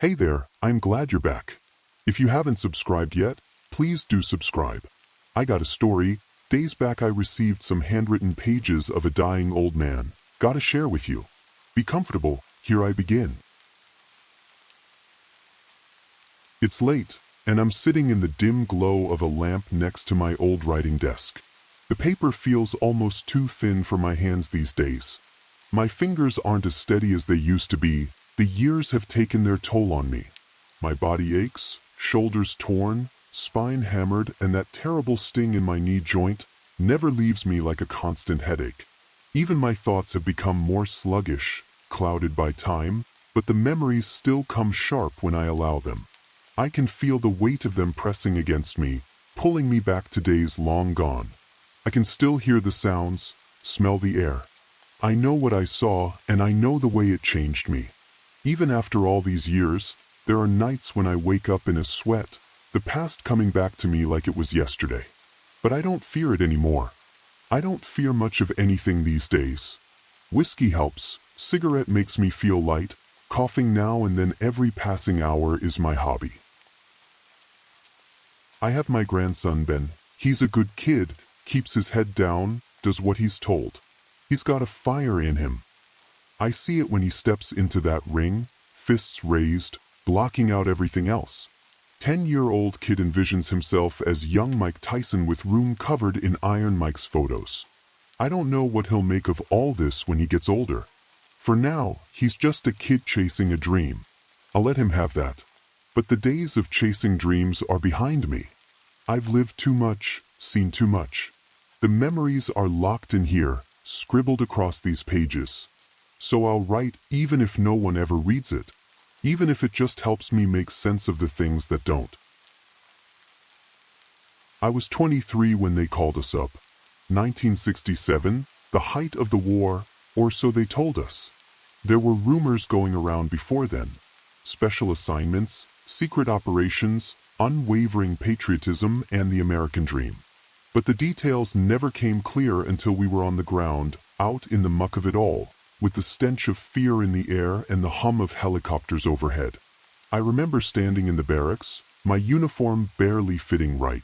Hey there, I'm glad you're back. If you haven't subscribed yet, please do subscribe. I got a story. Days back I received some handwritten pages of a dying old man. Gotta share with you. Be comfortable, here I begin. It's late, and I'm sitting in the dim glow of a lamp next to my old writing desk. The paper feels almost too thin for my hands these days. My fingers aren't as steady as they used to be. The years have taken their toll on me. My body aches, shoulders torn, spine hammered, and that terrible sting in my knee joint never leaves me like a constant headache. Even my thoughts have become more sluggish, clouded by time, but the memories still come sharp when I allow them. I can feel the weight of them pressing against me, pulling me back to days long gone. I can still hear the sounds, smell the air. I know what I saw, and I know the way it changed me. Even after all these years, there are nights when I wake up in a sweat, the past coming back to me like it was yesterday. But I don't fear it anymore. I don't fear much of anything these days. Whiskey helps, cigarette makes me feel light, coughing now and then every passing hour is my hobby. I have my grandson Ben. He's a good kid, keeps his head down, does what he's told. He's got a fire in him. I see it when he steps into that ring, fists raised, blocking out everything else. 10-year-old kid envisions himself as young Mike Tyson with room covered in Iron Mike's photos. I don't know what he'll make of all this when he gets older. For now, he's just a kid chasing a dream. I'll let him have that. But the days of chasing dreams are behind me. I've lived too much, seen too much. The memories are locked in here, scribbled across these pages. So I'll write even if no one ever reads it. Even if it just helps me make sense of the things that don't. I was 23 when they called us up. 1967, the height of the war, or so they told us. There were rumors going around before then. Special assignments, secret operations, unwavering patriotism, and the American dream. But the details never came clear until we were on the ground, out in the muck of it all, with the stench of fear in the air and the hum of helicopters overhead. I remember standing in the barracks, my uniform barely fitting right.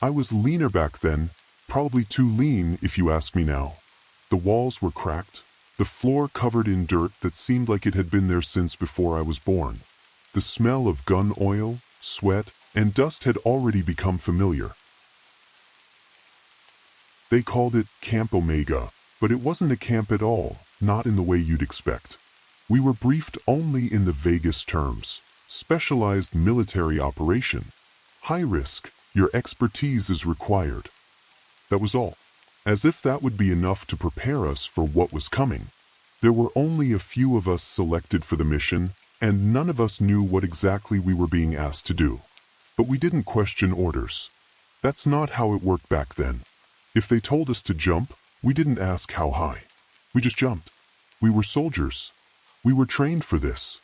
I was leaner back then, probably too lean if you ask me now. The walls were cracked, the floor covered in dirt that seemed like it had been there since before I was born. The smell of gun oil, sweat, and dust had already become familiar. They called it Camp Omega, but it wasn't a camp at all. Not in the way you'd expect. We were briefed only in the vaguest terms. Specialized military operation. High risk, your expertise is required. That was all. As if that would be enough to prepare us for what was coming. There were only a few of us selected for the mission, and none of us knew what exactly we were being asked to do. But we didn't question orders. That's not how it worked back then. If they told us to jump, we didn't ask how high. We just jumped. We were soldiers. We were trained for this.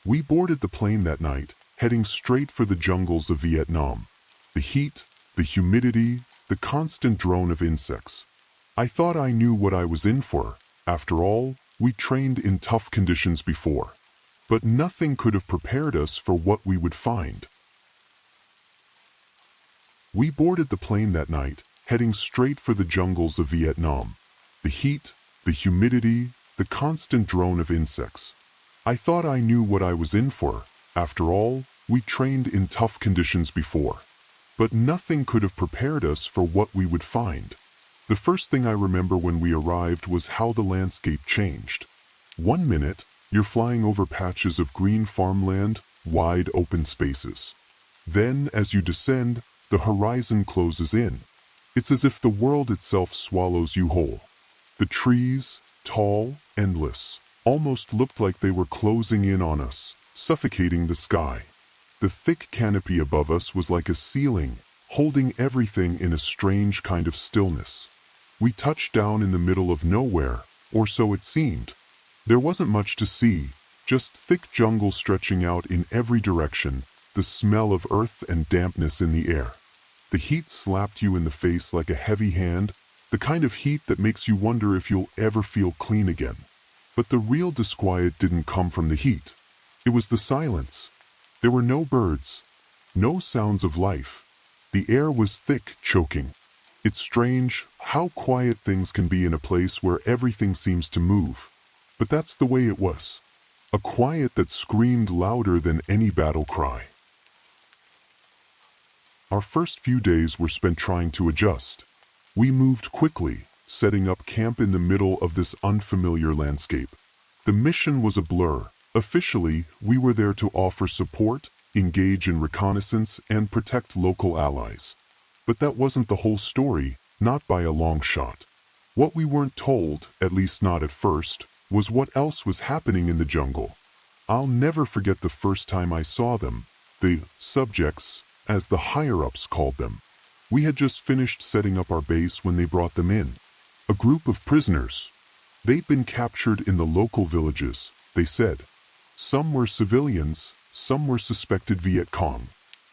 We boarded the plane that night, heading straight for the jungles of Vietnam. The heat, the humidity, the constant drone of insects. I thought I knew what I was in for. After all, we trained in tough conditions before. But nothing could have prepared us for what we would find. We boarded the plane that night, heading straight for the jungles of Vietnam. The heat, the humidity, the constant drone of insects. I thought I knew what I was in for. After all, we trained in tough conditions before. But nothing could have prepared us for what we would find. The first thing I remember when we arrived was how the landscape changed. 1 minute, you're flying over patches of green farmland, wide open spaces. Then, as you descend, the horizon closes in. It's as if the world itself swallows you whole. The trees, tall, endless, almost looked like they were closing in on us, suffocating the sky. The thick canopy above us was like a ceiling, holding everything in a strange kind of stillness. We touched down in the middle of nowhere, or so it seemed. There wasn't much to see, just thick jungle stretching out in every direction, the smell of earth and dampness in the air. The heat slapped you in the face like a heavy hand, the kind of heat that makes you wonder if you'll ever feel clean again. But the real disquiet didn't come from the heat. It was the silence. There were no birds, no sounds of life. The air was thick, choking. It's strange how quiet things can be in a place where everything seems to move. But that's the way it was. A quiet that screamed louder than any battle cry. Our first few days were spent trying to adjust. We moved quickly, setting up camp in the middle of this unfamiliar landscape. The mission was a blur. Officially, we were there to offer support, engage in reconnaissance, and protect local allies. But that wasn't the whole story, not by a long shot. What we weren't told, at least not at first, was what else was happening in the jungle. I'll never forget the first time I saw them, the subjects, as the higher-ups called them. We had just finished setting up our base when they brought them in. A group of prisoners. They'd been captured in the local villages, they said. Some were civilians, some were suspected Viet Cong.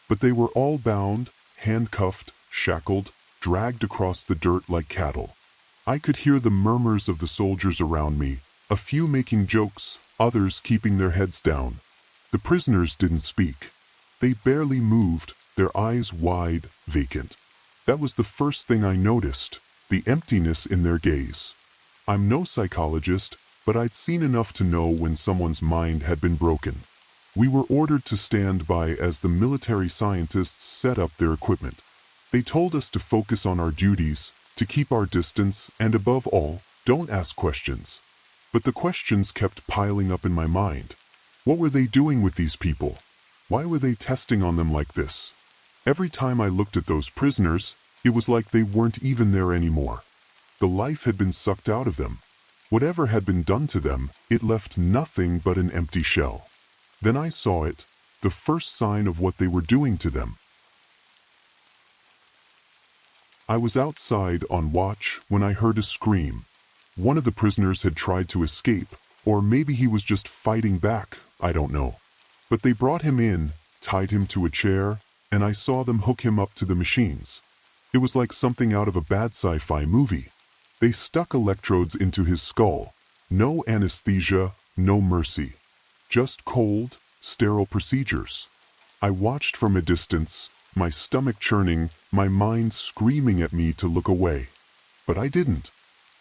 But they were all bound, handcuffed, shackled, dragged across the dirt like cattle. I could hear the murmurs of the soldiers around me, a few making jokes, others keeping their heads down. The prisoners didn't speak. They barely moved, their eyes wide, vacant. That was the first thing I noticed, the emptiness in their gaze. I'm no psychologist, but I'd seen enough to know when someone's mind had been broken. We were ordered to stand by as the military scientists set up their equipment. They told us to focus on our duties, to keep our distance, and above all, don't ask questions. But the questions kept piling up in my mind. What were they doing with these people? Why were they testing on them like this? Every time I looked at those prisoners, it was like they weren't even there anymore. The life had been sucked out of them. Whatever had been done to them, it left nothing but an empty shell. Then I saw it, the first sign of what they were doing to them. I was outside on watch when I heard a scream. One of the prisoners had tried to escape, or maybe he was just fighting back, I don't know. But they brought him in, tied him to a chair, and I saw them hook him up to the machines. It was like something out of a bad sci-fi movie. They stuck electrodes into his skull. No anesthesia, no mercy. Just cold, sterile procedures. I watched from a distance, my stomach churning, my mind screaming at me to look away. But I didn't.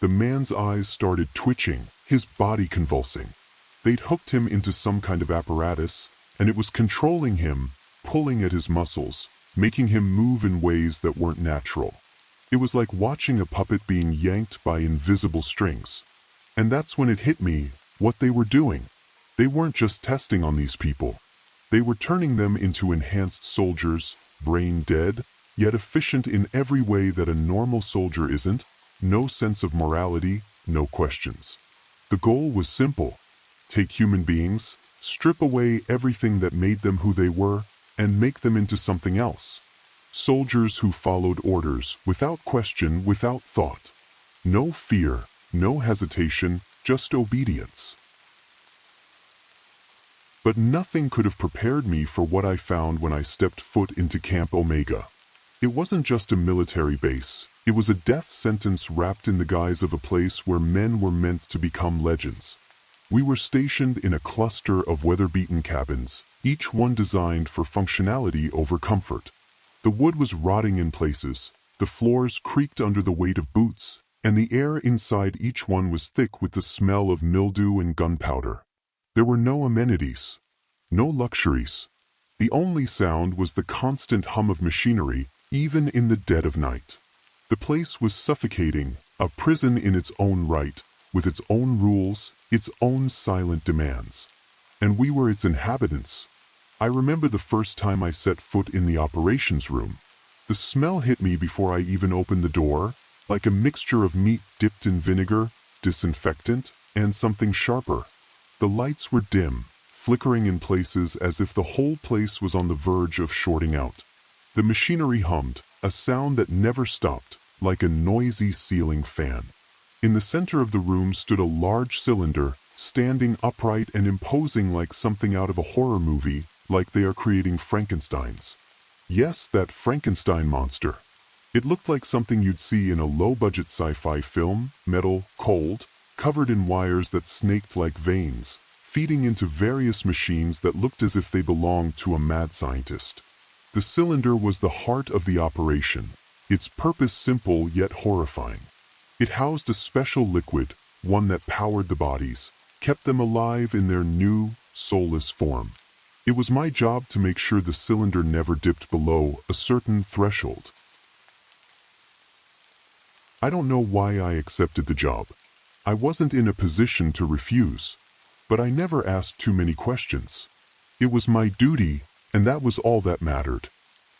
The man's eyes started twitching, his body convulsing. They'd hooked him into some kind of apparatus, and it was controlling him, pulling at his muscles, making him move in ways that weren't natural. It was like watching a puppet being yanked by invisible strings. And that's when it hit me, what they were doing. They weren't just testing on these people. They were turning them into enhanced soldiers, brain dead, yet efficient in every way that a normal soldier isn't. No sense of morality, no questions. The goal was simple. Take human beings, strip away everything that made them who they were, and make them into something else. Soldiers who followed orders, without question, without thought. No fear, no hesitation, just obedience. But nothing could have prepared me for what I found when I stepped foot into Camp Omega. It wasn't just a military base. It was a death sentence wrapped in the guise of a place where men were meant to become legends. We were stationed in a cluster of weather-beaten cabins, each one designed for functionality over comfort. The wood was rotting in places, the floors creaked under the weight of boots, and the air inside each one was thick with the smell of mildew and gunpowder. There were no amenities, no luxuries. The only sound was the constant hum of machinery, even in the dead of night. The place was suffocating, a prison in its own right, with its own rules, its own silent demands. And we were its inhabitants. I remember the first time I set foot in the operations room. The smell hit me before I even opened the door, like a mixture of meat dipped in vinegar, disinfectant, and something sharper. The lights were dim, flickering in places as if the whole place was on the verge of shorting out. The machinery hummed, a sound that never stopped, like a noisy ceiling fan. In the center of the room stood a large cylinder, standing upright and imposing like something out of a horror movie, like they are creating Frankensteins. Yes, that Frankenstein monster. It looked like something you'd see in a low-budget sci-fi film, metal, cold, covered in wires that snaked like veins, feeding into various machines that looked as if they belonged to a mad scientist. The cylinder was the heart of the operation, its purpose simple yet horrifying. It housed a special liquid, one that powered the bodies, kept them alive in their new, soulless form. It was my job to make sure the cylinder never dipped below a certain threshold. I don't know why I accepted the job. I wasn't in a position to refuse. But I never asked too many questions. It was my duty, and that was all that mattered.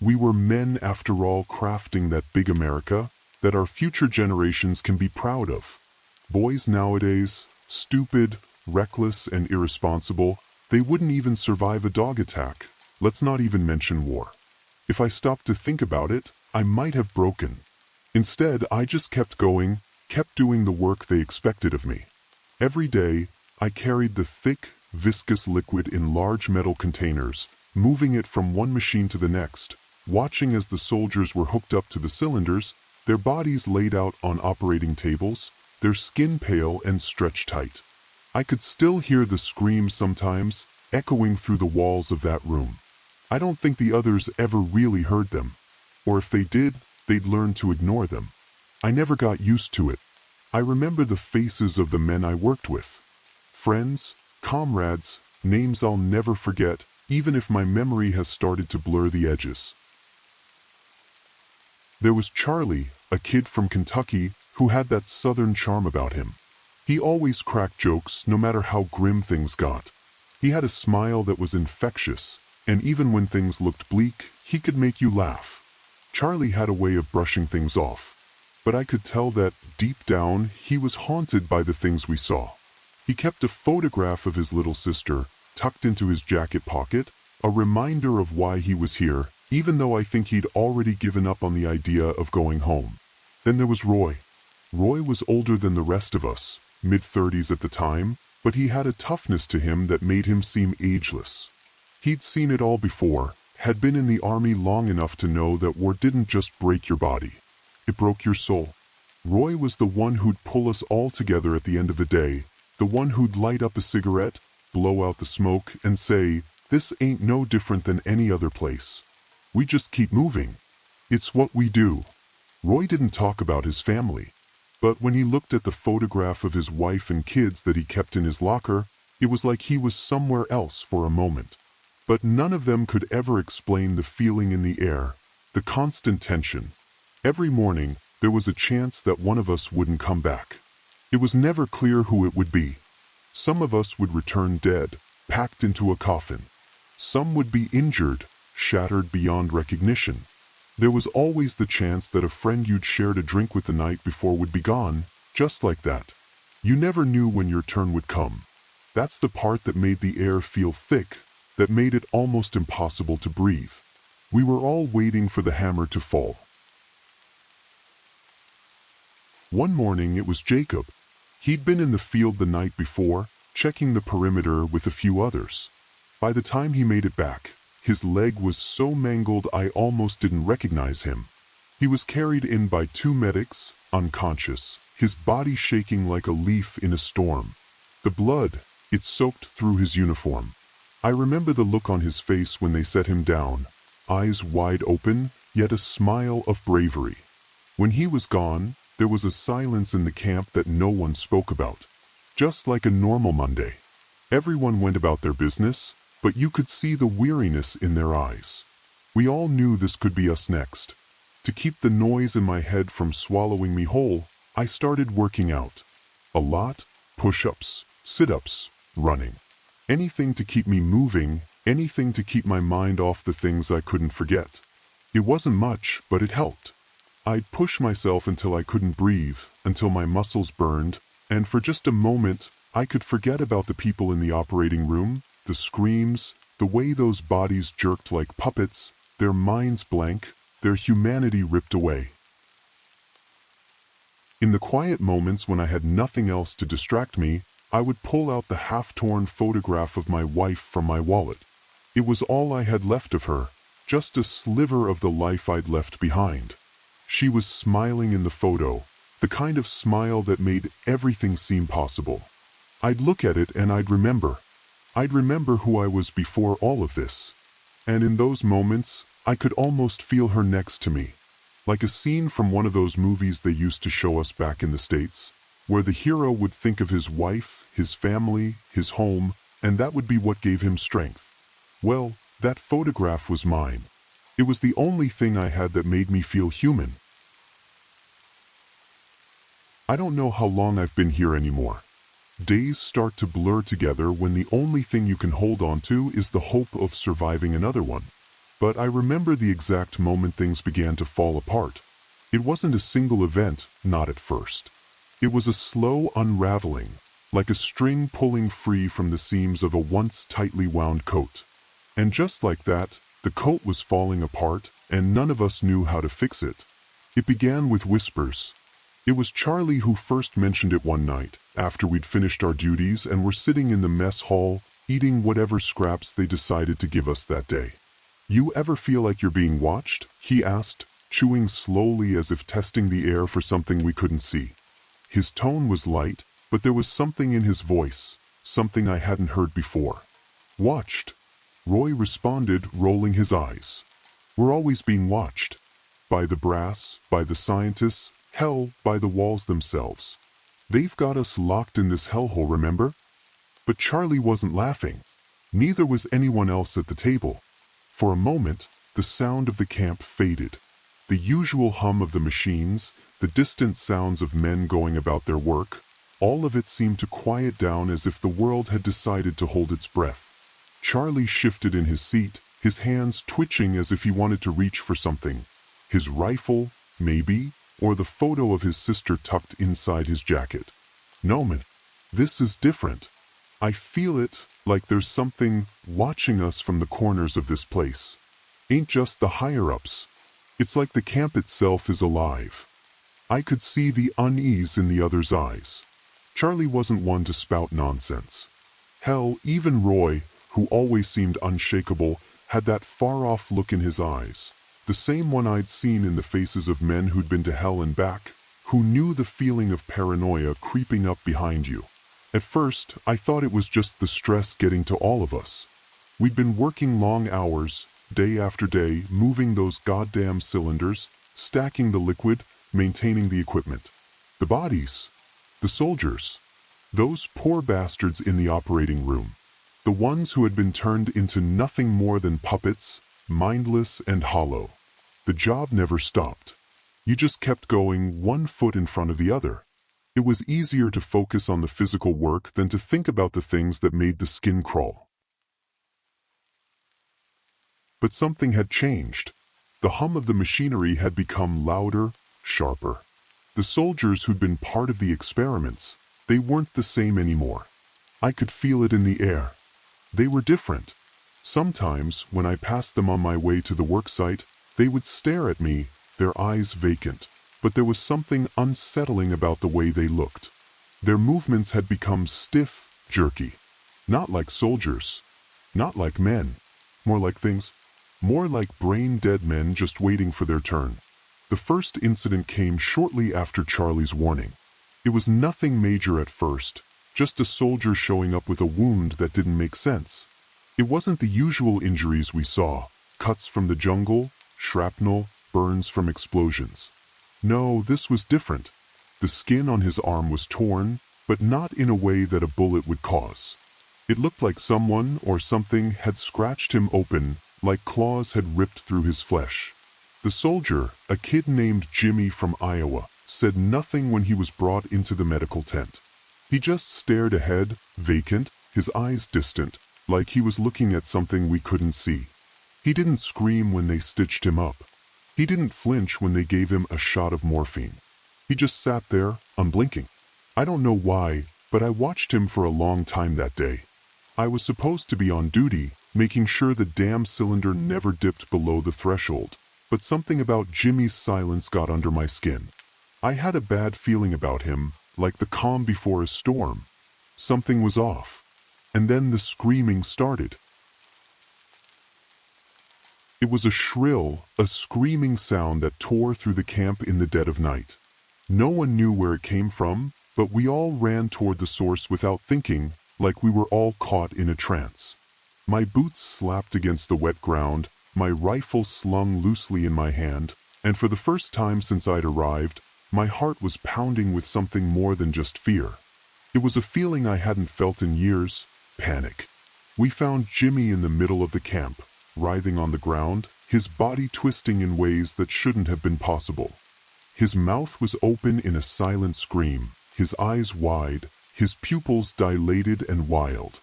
We were men, after all, crafting that big America that our future generations can be proud of. Boys nowadays, stupid, reckless, and irresponsible, they wouldn't even survive a dog attack. Let's not even mention war. If I stopped to think about it, I might have broken. Instead, I just kept going, kept doing the work they expected of me. Every day, I carried the thick, viscous liquid in large metal containers, moving it from one machine to the next, watching as the soldiers were hooked up to the cylinders, their bodies laid out on operating tables, their skin pale and stretched tight. I could still hear the screams sometimes, echoing through the walls of that room. I don't think the others ever really heard them. Or if they did, they'd learn to ignore them. I never got used to it. I remember the faces of the men I worked with. Friends, comrades, names I'll never forget, even if my memory has started to blur the edges. There was Charlie, a kid from Kentucky, who had that southern charm about him. He always cracked jokes, no matter how grim things got. He had a smile that was infectious, and even when things looked bleak, he could make you laugh. Charlie had a way of brushing things off, but I could tell that, deep down, he was haunted by the things we saw. He kept a photograph of his little sister, tucked into his jacket pocket, a reminder of why he was here, even though I think he'd already given up on the idea of going home. Then there was Roy. Roy was older than the rest of us, mid-30s at the time, but he had a toughness to him that made him seem ageless. He'd seen it all before, had been in the army long enough to know that war didn't just break your body. It broke your soul. Roy was the one who'd pull us all together at the end of the day, the one who'd light up a cigarette, blow out the smoke, and say, "This ain't no different than any other place. We just keep moving. It's what we do." Roy didn't talk about his family, but when he looked at the photograph of his wife and kids that he kept in his locker, it was like he was somewhere else for a moment. But none of them could ever explain the feeling in the air, the constant tension. Every morning, there was a chance that one of us wouldn't come back. It was never clear who it would be. Some of us would return dead, packed into a coffin. Some would be injured, shattered beyond recognition. There was always the chance that a friend you'd shared a drink with the night before would be gone, just like that. You never knew when your turn would come. That's the part that made the air feel thick, that made it almost impossible to breathe. We were all waiting for the hammer to fall. One morning it was Jacob. He'd been in the field the night before, checking the perimeter with a few others. By the time he made it back, his leg was so mangled I almost didn't recognize him. He was carried in by two medics, unconscious, his body shaking like a leaf in a storm. The blood, it soaked through his uniform. I remember the look on his face when they set him down, eyes wide open, yet a smile of bravery. When he was gone, there was a silence in the camp that no one spoke about. Just like a normal Monday. Everyone went about their business, but you could see the weariness in their eyes. We all knew this could be us next. To keep the noise in my head from swallowing me whole, I started working out. A lot, push-ups, sit-ups, running. Anything to keep me moving, anything to keep my mind off the things I couldn't forget. It wasn't much, but it helped. I'd push myself until I couldn't breathe, until my muscles burned, and for just a moment, I could forget about the people in the operating room, the screams, the way those bodies jerked like puppets, their minds blank, their humanity ripped away. In the quiet moments when I had nothing else to distract me, I would pull out the half-torn photograph of my wife from my wallet. It was all I had left of her, just a sliver of the life I'd left behind. She was smiling in the photo, the kind of smile that made everything seem possible. I'd look at it and I'd remember, I'd remember who I was before all of this. And in those moments, I could almost feel her next to me. Like a scene from one of those movies they used to show us back in the States, where the hero would think of his wife, his family, his home, and that would be what gave him strength. Well, that photograph was mine. It was the only thing I had that made me feel human. I don't know how long I've been here anymore. Days start to blur together when the only thing you can hold on to is the hope of surviving another one. But I remember the exact moment things began to fall apart. It wasn't a single event, not at first. It was a slow unraveling, like a string pulling free from the seams of a once tightly wound coat. And just like that, the coat was falling apart, and none of us knew how to fix it. It began with whispers. It was Charlie who first mentioned it one night, after we'd finished our duties and were sitting in the mess hall, eating whatever scraps they decided to give us that day. "You ever feel like you're being watched?" he asked, chewing slowly as if testing the air for something we couldn't see. His tone was light, but there was something in his voice, something I hadn't heard before. "Watched?" Roy responded, rolling his eyes. "We're always being watched. By the brass, by the scientists, hell, by the walls themselves. They've got us locked in this hellhole, remember?" But Charlie wasn't laughing. Neither was anyone else at the table. For a moment, the sound of the camp faded. The usual hum of the machines, the distant sounds of men going about their work, all of it seemed to quiet down as if the world had decided to hold its breath. Charlie shifted in his seat, his hands twitching as if he wanted to reach for something. His rifle, maybe, or the photo of his sister tucked inside his jacket. "No, man, this is different. I feel it, like there's something watching us from the corners of this place. Ain't just the higher-ups. It's like the camp itself is alive." I could see the unease in the other's eyes. Charlie wasn't one to spout nonsense. Hell, even Roy, who always seemed unshakable, had that far-off look in his eyes. The same one I'd seen in the faces of men who'd been to hell and back, who knew the feeling of paranoia creeping up behind you. At first, I thought it was just the stress getting to all of us. We'd been working long hours, day after day, moving those goddamn cylinders, stacking the liquid, maintaining the equipment. The bodies. The soldiers. Those poor bastards in the operating room. The ones who had been turned into nothing more than puppets, mindless and hollow. The job never stopped. You just kept going one foot in front of the other. It was easier to focus on the physical work than to think about the things that made the skin crawl. But something had changed. The hum of the machinery had become louder, sharper. The soldiers who'd been part of the experiments, they weren't the same anymore. I could feel it in the air. They were different. Sometimes, when I passed them on my way to the worksite, they would stare at me, their eyes vacant. But there was something unsettling about the way they looked. Their movements had become stiff, jerky. Not like soldiers. Not like men. More like things. More like brain-dead men just waiting for their turn. The first incident came shortly after Charlie's warning. It was nothing major at first, just a soldier showing up with a wound that didn't make sense. It wasn't the usual injuries we saw, cuts from the jungle, shrapnel, burns from explosions. No, this was different. The skin on his arm was torn, but not in a way that a bullet would cause. It looked like someone or something had scratched him open, like claws had ripped through his flesh. The soldier, a kid named Jimmy from Iowa, said nothing when he was brought into the medical tent. He just stared ahead, vacant, his eyes distant, like he was looking at something we couldn't see. He didn't scream when they stitched him up. He didn't flinch when they gave him a shot of morphine. He just sat there, unblinking. I don't know why, but I watched him for a long time that day. I was supposed to be on duty, making sure the damn cylinder never dipped below the threshold, but something about Jimmy's silence got under my skin. I had a bad feeling about him, like the calm before a storm. Something was off. And then the screaming started. It was a shrill, a screaming sound that tore through the camp in the dead of night. No one knew where it came from, but we all ran toward the source without thinking, like we were all caught in a trance. My boots slapped against the wet ground, my rifle slung loosely in my hand, and for the first time since I'd arrived, my heart was pounding with something more than just fear. It was a feeling I hadn't felt in years: panic. We found Jimmy in the middle of the camp, writhing on the ground, his body twisting in ways that shouldn't have been possible. His mouth was open in a silent scream, his eyes wide, his pupils dilated and wild.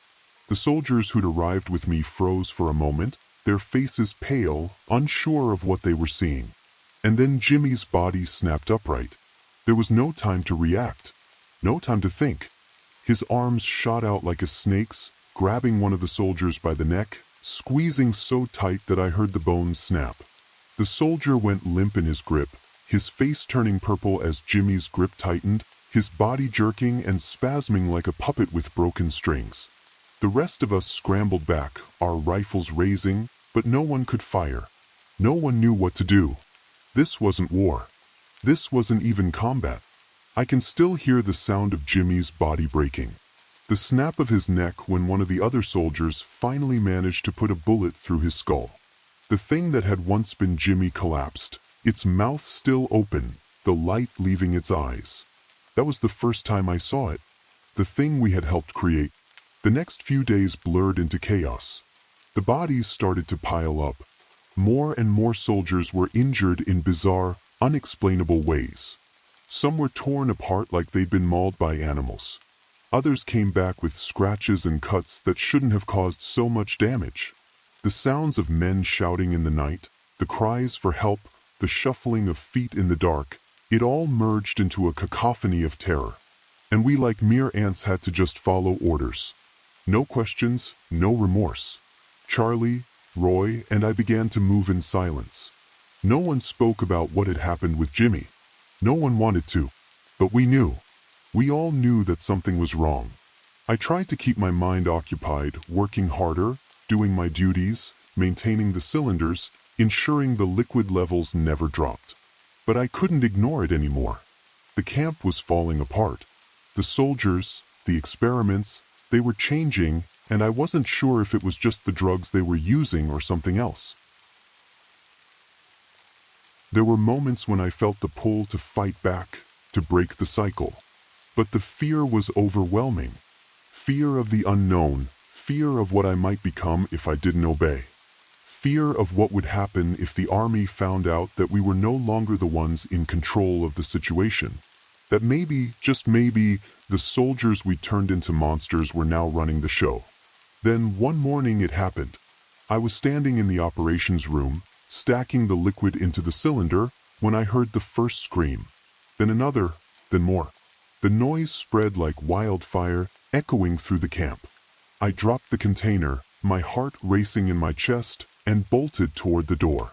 The soldiers who'd arrived with me froze for a moment, their faces pale, unsure of what they were seeing. And then Jimmy's body snapped upright. There was no time to react, no time to think. His arms shot out like a snake's, grabbing one of the soldiers by the neck, squeezing so tight that I heard the bones snap. The soldier went limp in his grip, his face turning purple as Jimmy's grip tightened, his body jerking and spasming like a puppet with broken strings. The rest of us scrambled back, our rifles raising, but no one could fire. No one knew what to do. This wasn't war. This wasn't even combat. I can still hear the sound of Jimmy's body breaking. The snap of his neck when one of the other soldiers finally managed to put a bullet through his skull. The thing that had once been Jimmy collapsed, its mouth still open, the light leaving its eyes. That was the first time I saw it. The thing we had helped create. The next few days blurred into chaos. The bodies started to pile up. More and more soldiers were injured in bizarre, unexplainable ways. Some were torn apart like they'd been mauled by animals. Others came back with scratches and cuts that shouldn't have caused so much damage. The sounds of men shouting in the night, the cries for help, the shuffling of feet in the dark, it all merged into a cacophony of terror. And we like mere ants had to just follow orders. No questions, no remorse. Charlie, Roy, and I began to move in silence. No one spoke about what had happened with Jimmy. No one wanted to. But we knew. We all knew that something was wrong. I tried to keep my mind occupied, working harder, doing my duties, maintaining the cylinders, ensuring the liquid levels never dropped. But I couldn't ignore it anymore. The camp was falling apart. The soldiers, the experiments, they were changing, and I wasn't sure if it was just the drugs they were using or something else. There were moments when I felt the pull to fight back, to break the cycle. But the fear was overwhelming. Fear of the unknown, fear of what I might become if I didn't obey. Fear of what would happen if the army found out that we were no longer the ones in control of the situation. That maybe, just maybe, the soldiers we turned into monsters were now running the show. Then one morning it happened. I was standing in the operations room, stacking the liquid into the cylinder, when I heard the first scream. Then another, then more. The noise spread like wildfire, echoing through the camp. I dropped the container, my heart racing in my chest, and bolted toward the door.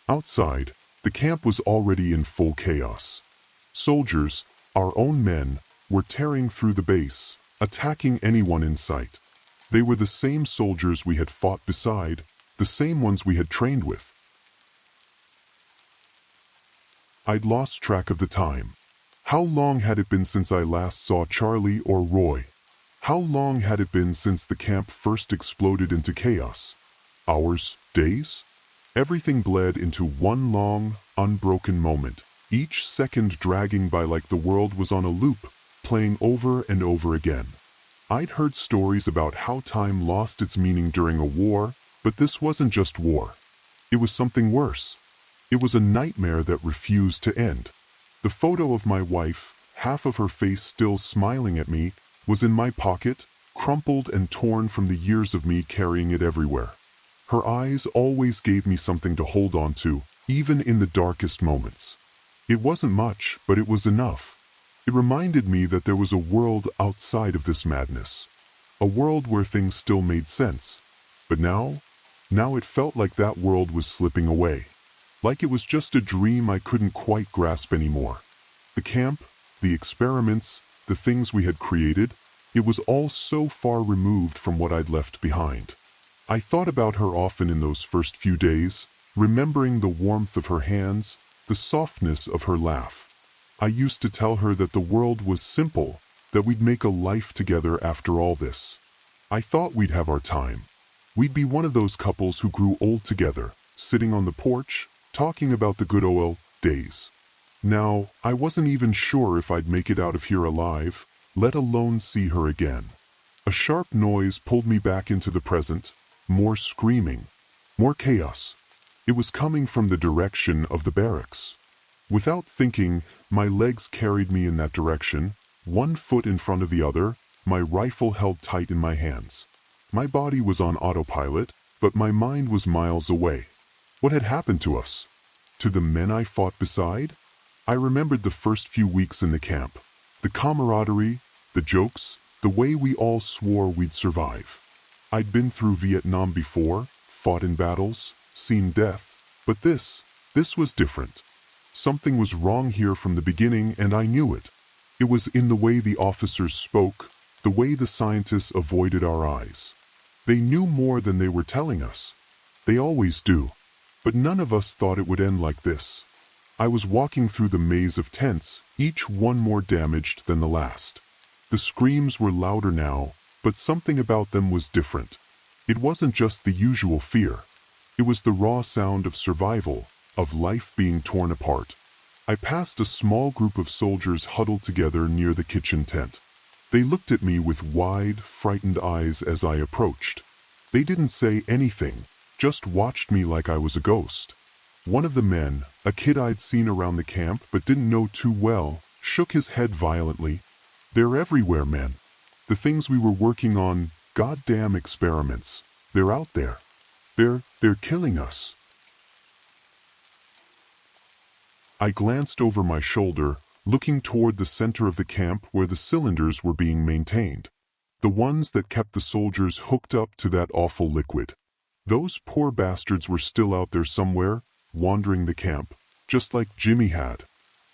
Outside, the camp was already in full chaos. Soldiers, our own men, were tearing through the base, attacking anyone in sight. They were the same soldiers we had fought beside, the same ones we had trained with. I'd lost track of the time. How long had it been since I last saw Charlie or Roy? How long had it been since the camp first exploded into chaos? Hours? Days? Everything bled into one long, unbroken moment, each second dragging by like the world was on a loop, playing over and over again. I'd heard stories about how time lost its meaning during a war, but this wasn't just war. It was something worse. It was a nightmare that refused to end. The photo of my wife, half of her face still smiling at me, was in my pocket, crumpled and torn from the years of me carrying it everywhere. Her eyes always gave me something to hold on to, even in the darkest moments. It wasn't much, but it was enough. It reminded me that there was a world outside of this madness. A world where things still made sense. But now it felt like that world was slipping away. Like it was just a dream I couldn't quite grasp anymore. The camp, the experiments, the things we had created, it was all so far removed from what I'd left behind. I thought about her often in those first few days, remembering the warmth of her hands, the softness of her laugh. I used to tell her that the world was simple, that we'd make a life together after all this. I thought we'd have our time. We'd be one of those couples who grew old together, sitting on the porch, talking about the good old days. Now, I wasn't even sure if I'd make it out of here alive, let alone see her again. A sharp noise pulled me back into the present, more screaming, more chaos. It was coming from the direction of the barracks. Without thinking, my legs carried me in that direction, one foot in front of the other, my rifle held tight in my hands. My body was on autopilot, but my mind was miles away. What had happened to us? To the men I fought beside? I remembered the first few weeks in the camp. The camaraderie, the jokes, the way we all swore we'd survive. I'd been through Vietnam before, fought in battles, seen death, but this was different. Something was wrong here from the beginning, and I knew it. It was in the way the officers spoke, the way the scientists avoided our eyes. They knew more than they were telling us. They always do. But none of us thought it would end like this. I was walking through the maze of tents, each one more damaged than the last. The screams were louder now, but something about them was different. It wasn't just the usual fear. It was the raw sound of survival, of life being torn apart. I passed a small group of soldiers huddled together near the kitchen tent. They looked at me with wide, frightened eyes as I approached. They didn't say anything, just watched me like I was a ghost. One of the men, a kid I'd seen around the camp but didn't know too well, shook his head violently. They're everywhere, men. The things we were working on, goddamn experiments. They're out there. They're killing us. I glanced over my shoulder, looking toward the center of the camp where the cylinders were being maintained. The ones that kept the soldiers hooked up to that awful liquid. Those poor bastards were still out there somewhere, wandering the camp, just like Jimmy had.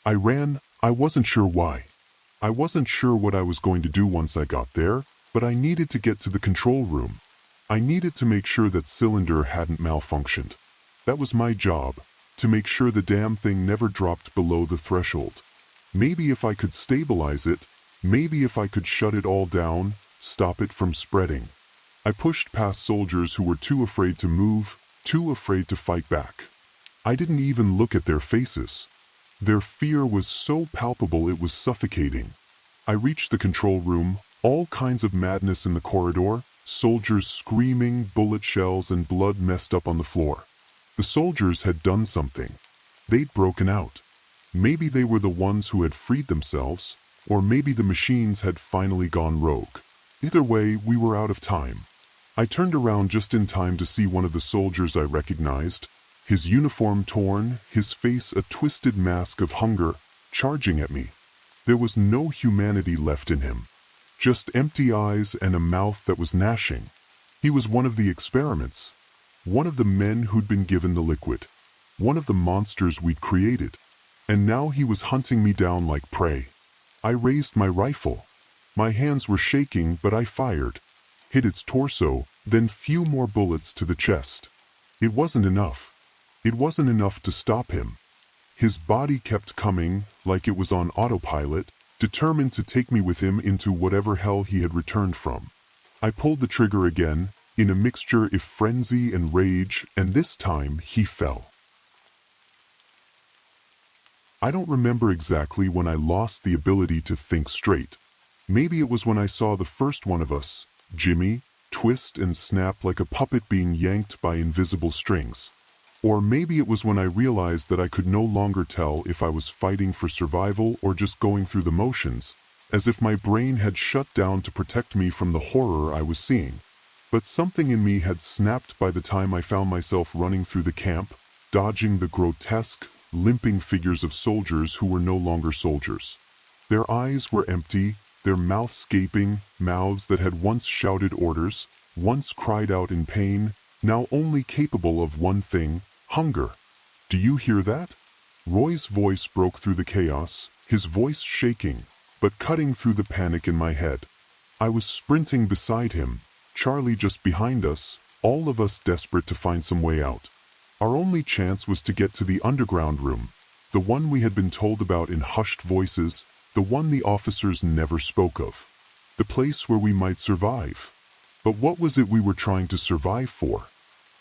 I ran, I wasn't sure why. I wasn't sure what I was going to do once I got there, but I needed to get to the control room. I needed to make sure that cylinder hadn't malfunctioned. That was my job, to make sure the damn thing never dropped below the threshold. Maybe if I could stabilize it, maybe if I could shut it all down, stop it from spreading. I pushed past soldiers who were too afraid to move, too afraid to fight back. I didn't even look at their faces. Their fear was so palpable it was suffocating. I reached the control room, all kinds of madness in the corridor, soldiers screaming, bullet shells and blood messed up on the floor. The soldiers had done something. They'd broken out. Maybe they were the ones who had freed themselves, or maybe the machines had finally gone rogue. Either way, we were out of time. I turned around just in time to see one of the soldiers I recognized, his uniform torn, his face a twisted mask of hunger, charging at me. There was no humanity left in him. Just empty eyes and a mouth that was gnashing. He was one of the experiments. One of the men who'd been given the liquid. One of the monsters we'd created. And now he was hunting me down like prey. I raised my rifle. My hands were shaking, but I fired. Hit its torso, then few more bullets to the chest. It wasn't enough. It wasn't enough to stop him. His body kept coming, like it was on autopilot, determined to take me with him into whatever hell he had returned from. I pulled the trigger again, in a mixture of frenzy and rage, and this time he fell. I don't remember exactly when I lost the ability to think straight. Maybe it was when I saw the first one of us, Jimmy, twist and snap like a puppet being yanked by invisible strings. Or maybe it was when I realized that I could no longer tell if I was fighting for survival or just going through the motions, as if my brain had shut down to protect me from the horror I was seeing. But something in me had snapped by the time I found myself running through the camp, dodging the grotesque, limping figures of soldiers who were no longer soldiers. Their eyes were empty, their mouths gaping, mouths that had once shouted orders, once cried out in pain, now only capable of one thing, hunger. Do you hear that? Roy's voice broke through the chaos, his voice shaking, but cutting through the panic in my head. I was sprinting beside him, Charlie just behind us, all of us desperate to find some way out. Our only chance was to get to the underground room, the one we had been told about in hushed voices, the one the officers never spoke of. The place where we might survive. But what was it we were trying to survive for?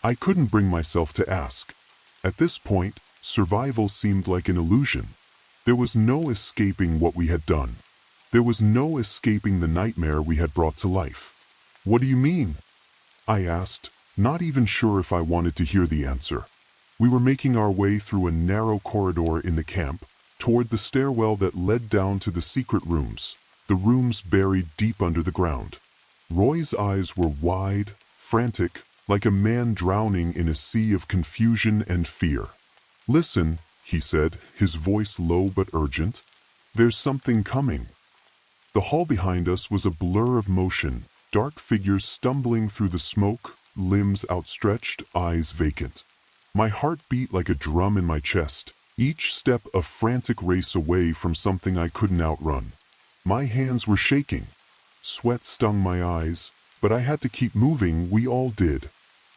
I couldn't bring myself to ask. At this point, survival seemed like an illusion. There was no escaping what we had done. There was no escaping the nightmare we had brought to life. "What do you mean?" I asked, not even sure if I wanted to hear the answer. We were making our way through a narrow corridor in the camp, toward the stairwell that led down to the secret rooms, the rooms buried deep under the ground. Roy's eyes were wide, frantic, like a man drowning in a sea of confusion and fear. "Listen," he said, his voice low but urgent. "There's something coming." The hall behind us was a blur of motion, dark figures stumbling through the smoke, limbs outstretched, eyes vacant. My heart beat like a drum in my chest, each step a frantic race away from something I couldn't outrun. My hands were shaking. Sweat stung my eyes, but I had to keep moving. We all did.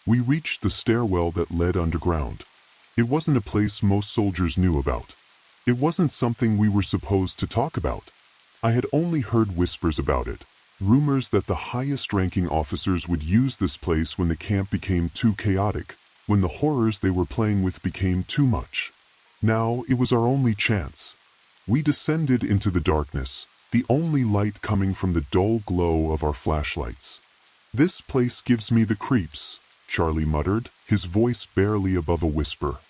We reached the stairwell that led underground. It wasn't a place most soldiers knew about. It wasn't something we were supposed to talk about. I had only heard whispers about it, rumors that the highest-ranking officers would use this place when the camp became too chaotic, when the horrors they were playing with became too much. Now it was our only chance. We descended into the darkness, the only light coming from the dull glow of our flashlights. "This place gives me the creeps," Charlie muttered, his voice barely above a whisper.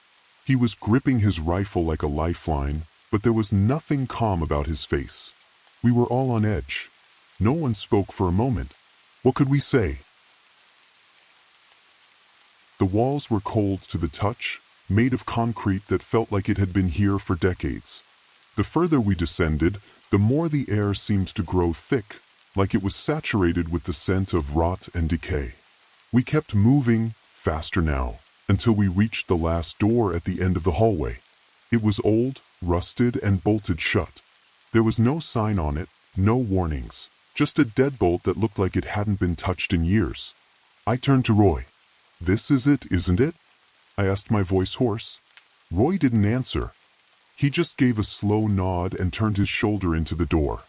He was gripping his rifle like a lifeline, but there was nothing calm about his face. We were all on edge. No one spoke for a moment. What could we say? The walls were cold to the touch, made of concrete that felt like it had been here for decades. The further we descended, the more the air seemed to grow thick, like it was saturated with the scent of rot and decay. We kept moving, faster now, until we reached the last door at the end of the hallway. It was old, rusted, and bolted shut. There was no sign on it, no warnings, just a deadbolt that looked like it hadn't been touched in years. I turned to Roy. "This is it, isn't it?" I asked, my voice hoarse. Roy didn't answer. He just gave a slow nod and turned his shoulder into the door.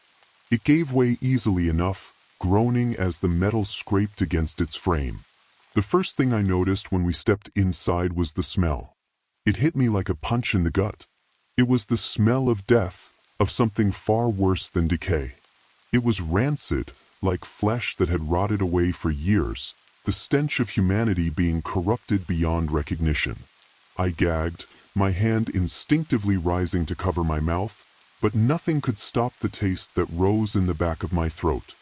It gave way easily enough, groaning as the metal scraped against its frame. The first thing I noticed when we stepped inside was the smell. It hit me like a punch in the gut. It was the smell of death, of something far worse than decay. It was rancid, like flesh that had rotted away for years, the stench of humanity being corrupted beyond recognition. I gagged, my hand instinctively rising to cover my mouth, but nothing could stop the taste that rose in the back of my throat.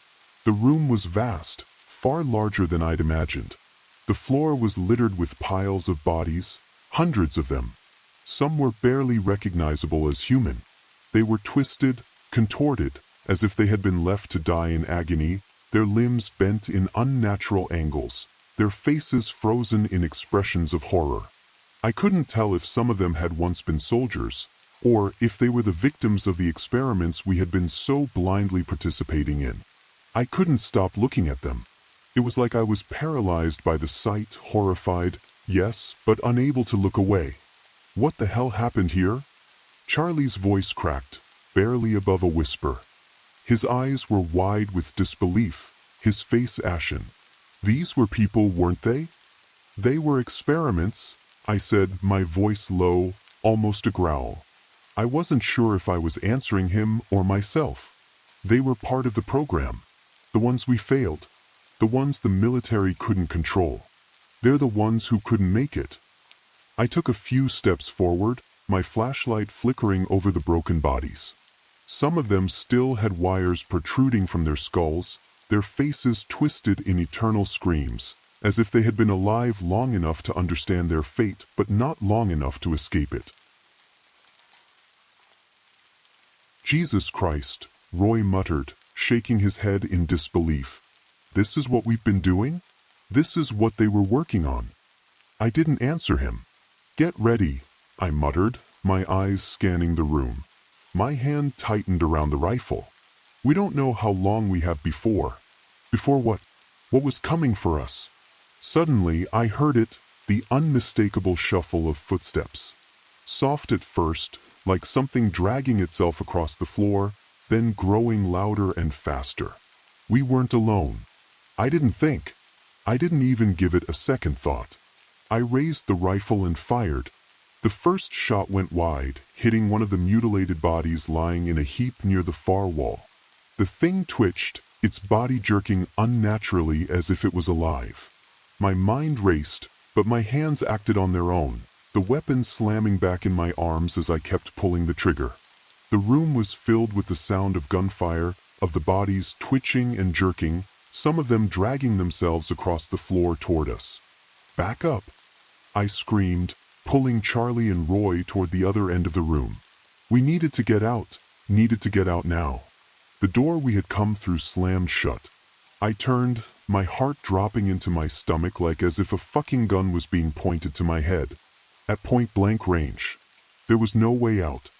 The room was vast, far larger than I'd imagined. The floor was littered with piles of bodies, hundreds of them. Some were barely recognizable as human. They were twisted, contorted, as if they had been left to die in agony, their limbs bent in unnatural angles, their faces frozen in expressions of horror. I couldn't tell if some of them had once been soldiers, or if they were the victims of the experiments we had been so blindly participating in. I couldn't stop looking at them. It was like I was paralyzed by the sight, horrified, yes, but unable to look away. "What the hell happened here?" Charlie's voice cracked, barely above a whisper. His eyes were wide with disbelief, his face ashen. "These were people, weren't they?" "They were experiments," I said, my voice low, almost a growl. I wasn't sure if I was answering him or myself. They were part of the program. The ones we failed. The ones the military couldn't control. They're the ones who couldn't make it. I took a few steps forward, my flashlight flickering over the broken bodies. Some of them still had wires protruding from their skulls, their faces twisted in eternal screams, as if they had been alive long enough to understand their fate but not long enough to escape it. "Jesus Christ," Roy muttered, shaking his head in disbelief. "This is what we've been doing? This is what they were working on?" I didn't answer him. "Get ready," I muttered, my eyes scanning the room. My hand tightened around the rifle. We don't know how long we have before. Before what? What was coming for us? Suddenly, I heard it, the unmistakable shuffle of footsteps. Soft at first, like something dragging itself across the floor, then growing louder and faster. We weren't alone. I didn't think. I didn't even give it a second thought. I raised the rifle and fired. The first shot went wide, hitting one of the mutilated bodies lying in a heap near the far wall. The thing twitched, its body jerking unnaturally as if it was alive. My mind raced, but my hands acted on their own, the weapon slamming back in my arms as I kept pulling the trigger. The room was filled with the sound of gunfire, of the bodies twitching and jerking, some of them dragging themselves across the floor toward us. "Back up!" I screamed, pulling Charlie and Roy toward the other end of the room. We needed to get out now. The door we had come through slammed shut. I turned, my heart dropping into my stomach like as if a fucking gun was being pointed to my head. At point-blank range. There was no way out.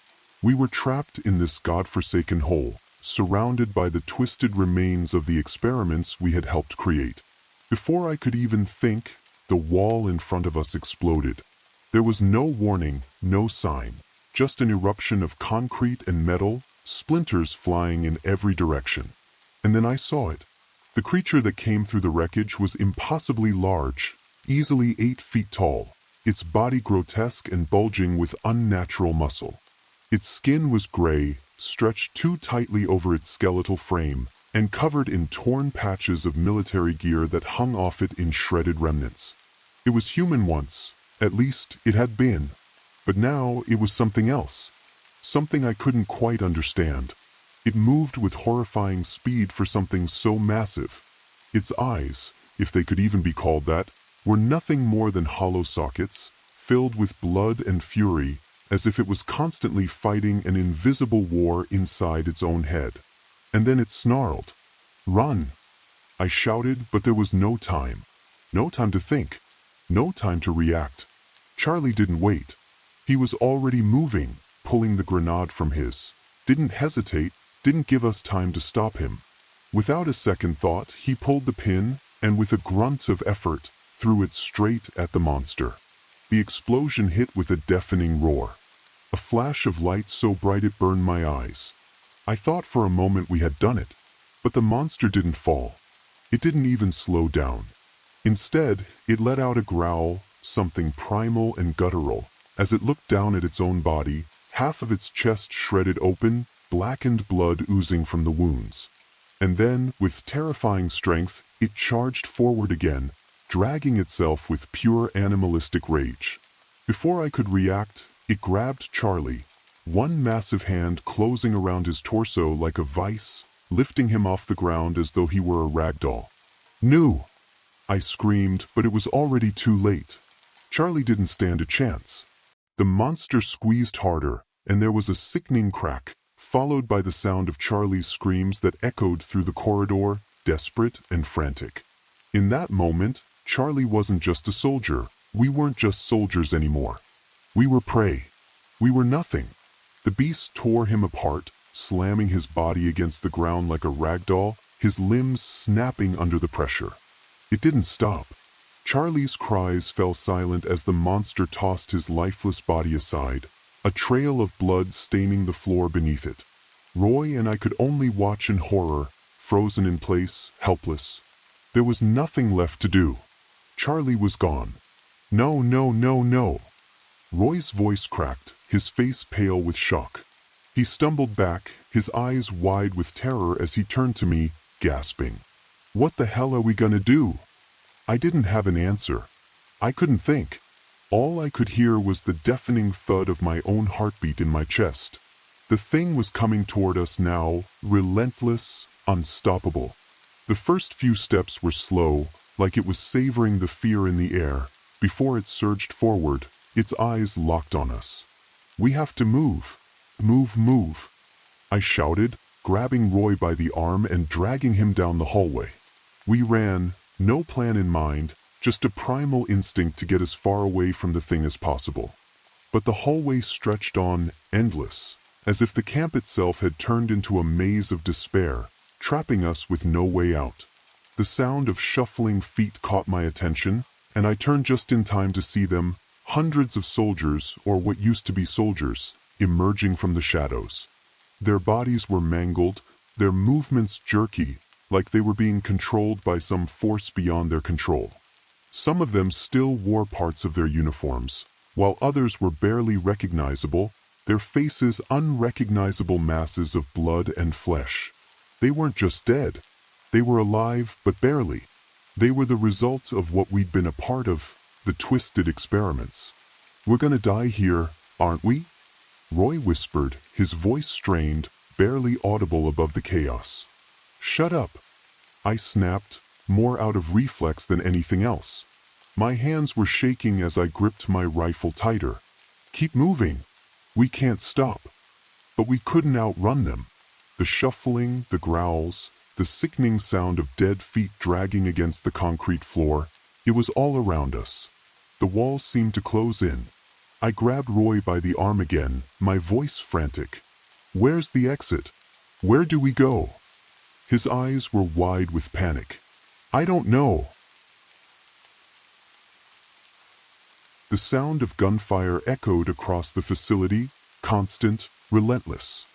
We were trapped in this godforsaken hole, surrounded by the twisted remains of the experiments we had helped create. Before I could even think, the wall in front of us exploded. There was no warning, no sign, just an eruption of concrete and metal, splinters flying in every direction. And then I saw it. The creature that came through the wreckage was impossibly large, easily 8 feet tall, its body grotesque and bulging with unnatural muscle. Its skin was gray, stretched too tightly over its skeletal frame, and covered in torn patches of military gear that hung off it in shredded remnants. It was human once, at least it had been, but now it was something else. Something I couldn't quite understand. It moved with horrifying speed for something so massive. Its eyes, if they could even be called that, were nothing more than hollow sockets, filled with blood and fury, as if it was constantly fighting an invisible war inside its own head. And then it snarled. "Run!" I shouted, but there was no time. No time to think. No time to react. Charlie didn't wait. He was already moving, pulling the grenade from his. Didn't hesitate, didn't give us time to stop him. Without a second thought, he pulled the pin, and with a grunt of effort, threw it straight at the monster. The explosion hit with a deafening roar. A flash of light so bright it burned my eyes. I thought for a moment we had done it, but the monster didn't fall. It didn't even slow down. Instead, it let out a growl, something primal and guttural, as it looked down at its own body, half of its chest shredded open, blackened blood oozing from the wounds. And then, with terrifying strength, it charged forward again, dragging itself with pure animalistic rage. Before I could react, it grabbed Charlie, one massive hand closing around his torso like a vice, lifting him off the ground as though he were a rag doll. "No!" I screamed, but it was already too late. Charlie didn't stand a chance. The monster squeezed harder, and there was a sickening crack, followed by the sound of Charlie's screams that echoed through the corridor, desperate and frantic. In that moment, Charlie wasn't just a soldier. We weren't just soldiers anymore. We were prey. We were nothing. The beast tore him apart, slamming his body against the ground like a rag doll, his limbs snapping under the pressure. It didn't stop. Charlie's cries fell silent as the monster tossed his lifeless body aside, a trail of blood staining the floor beneath it. Roy and I could only watch in horror, frozen in place, helpless. There was nothing left to do. Charlie was gone. "No, no, no, no." Roy's voice cracked, his face pale with shock. He stumbled back, his eyes wide with terror as he turned to me, gasping. "What the hell are we gonna do?" I didn't have an answer. I couldn't think. All I could hear was the deafening thud of my own heartbeat in my chest. The thing was coming toward us now, relentless, unstoppable. The first few steps were slow, like it was savoring the fear in the air. Before it surged forward, its eyes locked on us. "We have to move. Move, move," I shouted, grabbing Roy by the arm and dragging him down the hallway. We ran, no plan in mind, just a primal instinct to get as far away from the thing as possible. But the hallway stretched on, endless, as if the camp itself had turned into a maze of despair, trapping us with no way out. The sound of shuffling feet caught my attention, and I turned just in time to see them, hundreds of soldiers, or what used to be soldiers, emerging from the shadows. Their bodies were mangled, their movements jerky, like they were being controlled by some force beyond their control. Some of them still wore parts of their uniforms, while others were barely recognizable, their faces unrecognizable masses of blood and flesh. They weren't just dead. They were alive, but barely. They were the result of what we'd been a part of, the twisted experiments. "We're gonna die here, aren't we?" Roy whispered, his voice strained, barely audible above the chaos. "Shut up," I snapped, more out of reflex than anything else. My hands were shaking as I gripped my rifle tighter. "Keep moving. We can't stop." But we couldn't outrun them. The shuffling, the growls, the sickening sound of dead feet dragging against the concrete floor, it was all around us. The walls seemed to close in. I grabbed Roy by the arm again, my voice frantic. "Where's the exit? Where do we go?" His eyes were wide with panic. "I don't know." The sound of gunfire echoed across the facility, constant, relentless.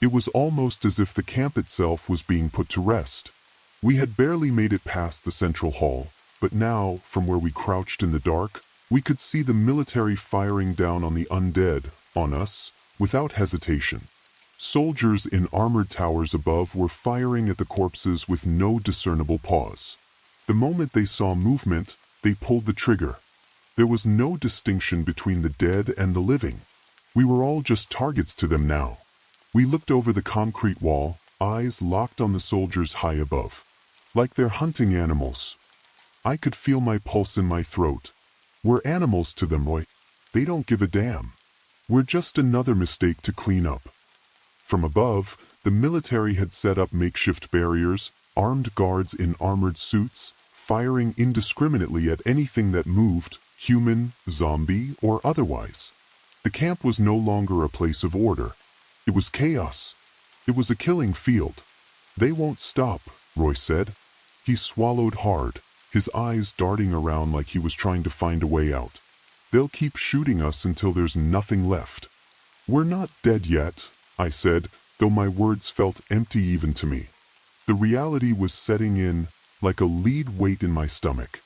It was almost as if the camp itself was being put to rest. We had barely made it past the central hall, but now, from where we crouched in the dark, we could see the military firing down on the undead, on us, without hesitation. Soldiers in armored towers above were firing at the corpses with no discernible pause. The moment they saw movement, they pulled the trigger. There was no distinction between the dead and the living. We were all just targets to them now. We looked over the concrete wall, eyes locked on the soldiers high above. Like they're hunting animals. I could feel my pulse in my throat. We're animals to them, Roy. They don't give a damn. We're just another mistake to clean up. From above, the military had set up makeshift barriers, armed guards in armored suits, firing indiscriminately at anything that moved, human, zombie, or otherwise. The camp was no longer a place of order. It was chaos. It was a killing field. "They won't stop," Roy said. He swallowed hard, his eyes darting around like he was trying to find a way out. "They'll keep shooting us until there's nothing left." "We're not dead yet," I said, though my words felt empty even to me. The reality was setting in, like a lead weight in my stomach.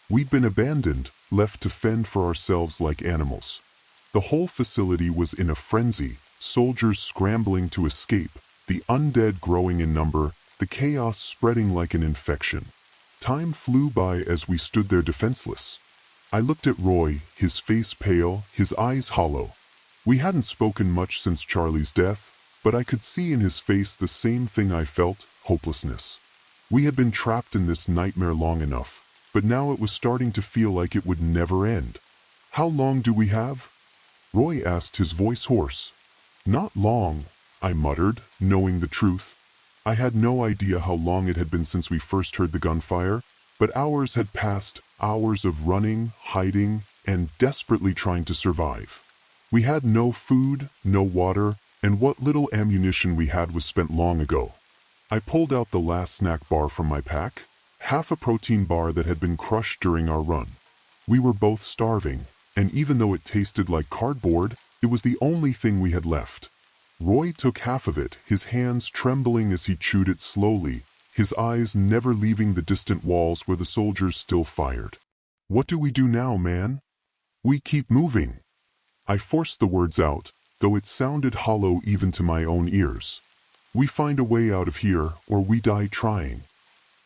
We'd been abandoned, left to fend for ourselves like animals. The whole facility was in a frenzy, soldiers scrambling to escape, the undead growing in number, the chaos spreading like an infection. Time flew by as we stood there defenseless. I looked at Roy, his face pale, his eyes hollow. We hadn't spoken much since Charlie's death, but I could see in his face the same thing I felt, hopelessness. We had been trapped in this nightmare long enough, but now it was starting to feel like it would never end. "How long do we have?" Roy asked, his voice hoarse. "Not long," I muttered, knowing the truth. I had no idea how long it had been since we first heard the gunfire, but hours had passed, hours of running, hiding, and desperately trying to survive. We had no food, no water, and what little ammunition we had was spent long ago. I pulled out the last snack bar from my pack, half a protein bar that had been crushed during our run. We were both starving, and even though it tasted like cardboard, it was the only thing we had left. Roy took half of it, his hands trembling as he chewed it slowly, his eyes never leaving the distant walls where the soldiers still fired. "What do we do now, man?" "We keep moving." I forced the words out, though it sounded hollow even to my own ears. "We find a way out of here, or we die trying."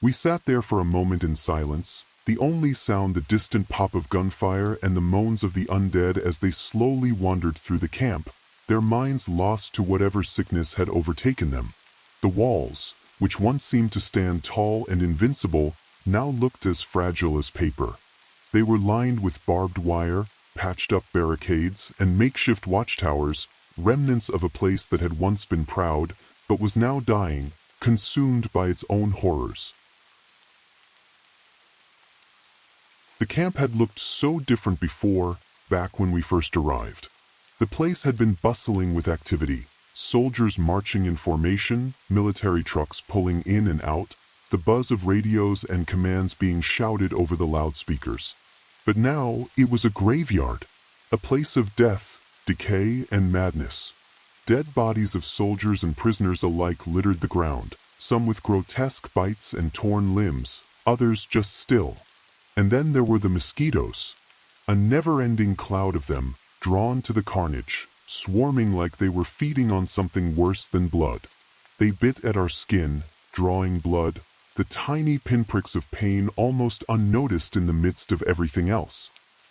We sat there for a moment in silence, the only sound the distant pop of gunfire and the moans of the undead as they slowly wandered through the camp, their minds lost to whatever sickness had overtaken them. The walls, which once seemed to stand tall and invincible, now looked as fragile as paper. They were lined with barbed wire, patched-up barricades, and makeshift watchtowers, remnants of a place that had once been proud, but was now dying, consumed by its own horrors. The camp had looked so different before, back when we first arrived. The place had been bustling with activity, soldiers marching in formation, military trucks pulling in and out, the buzz of radios and commands being shouted over the loudspeakers. But now it was a graveyard, a place of death, decay, and madness. Dead bodies of soldiers and prisoners alike littered the ground, some with grotesque bites and torn limbs, others just still. And then there were the mosquitoes. A never-ending cloud of them, drawn to the carnage, swarming like they were feeding on something worse than blood. They bit at our skin, drawing blood, the tiny pinpricks of pain almost unnoticed in the midst of everything else.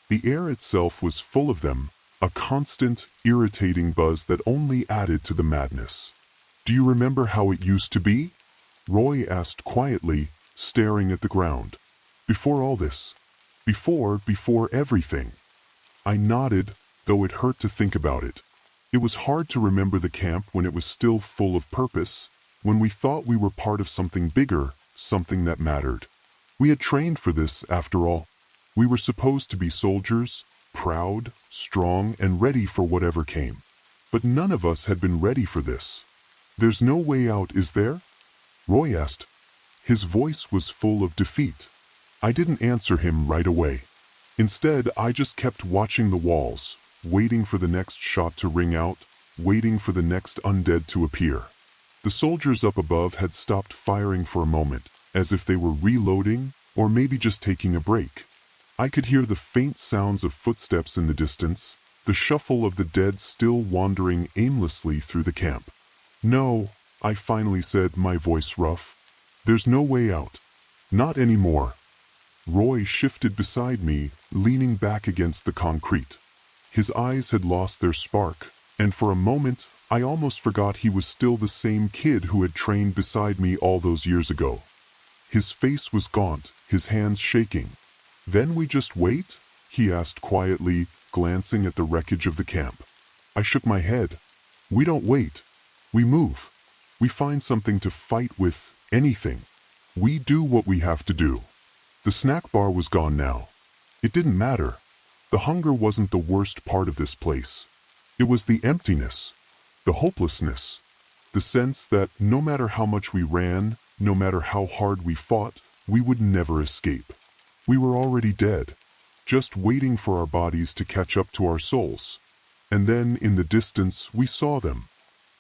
The air itself was full of them, a constant, irritating buzz that only added to the madness. "Do you remember how it used to be?" Roy asked quietly, staring at the ground. "Before all this. Before everything." I nodded, though it hurt to think about it. It was hard to remember the camp when it was still full of purpose, when we thought we were part of something bigger, something that mattered. We had trained for this, after all. We were supposed to be soldiers, proud, strong, and ready for whatever came. But none of us had been ready for this. "There's no way out, is there?" Roy asked. His voice was full of defeat. I didn't answer him right away. Instead, I just kept watching the walls, waiting for the next shot to ring out, waiting for the next undead to appear. The soldiers up above had stopped firing for a moment, as if they were reloading, or maybe just taking a break. I could hear the faint sounds of footsteps in the distance, the shuffle of the dead still wandering aimlessly through the camp. "No," I finally said, my voice rough. "There's no way out. Not anymore." Roy shifted beside me, leaning back against the concrete. His eyes had lost their spark, and for a moment, I almost forgot he was still the same kid who had trained beside me all those years ago. His face was gaunt, his hands shaking. "Then we just wait?" he asked quietly, glancing at the wreckage of the camp. I shook my head. "We don't wait. We move. We find something to fight with, anything. We do what we have to do." The snack bar was gone now. It didn't matter. The hunger wasn't the worst part of this place. It was the emptiness, the hopelessness, the sense that no matter how much we ran, no matter how hard we fought, we would never escape. We were already dead, just waiting for our bodies to catch up to our souls. And then, in the distance, we saw them.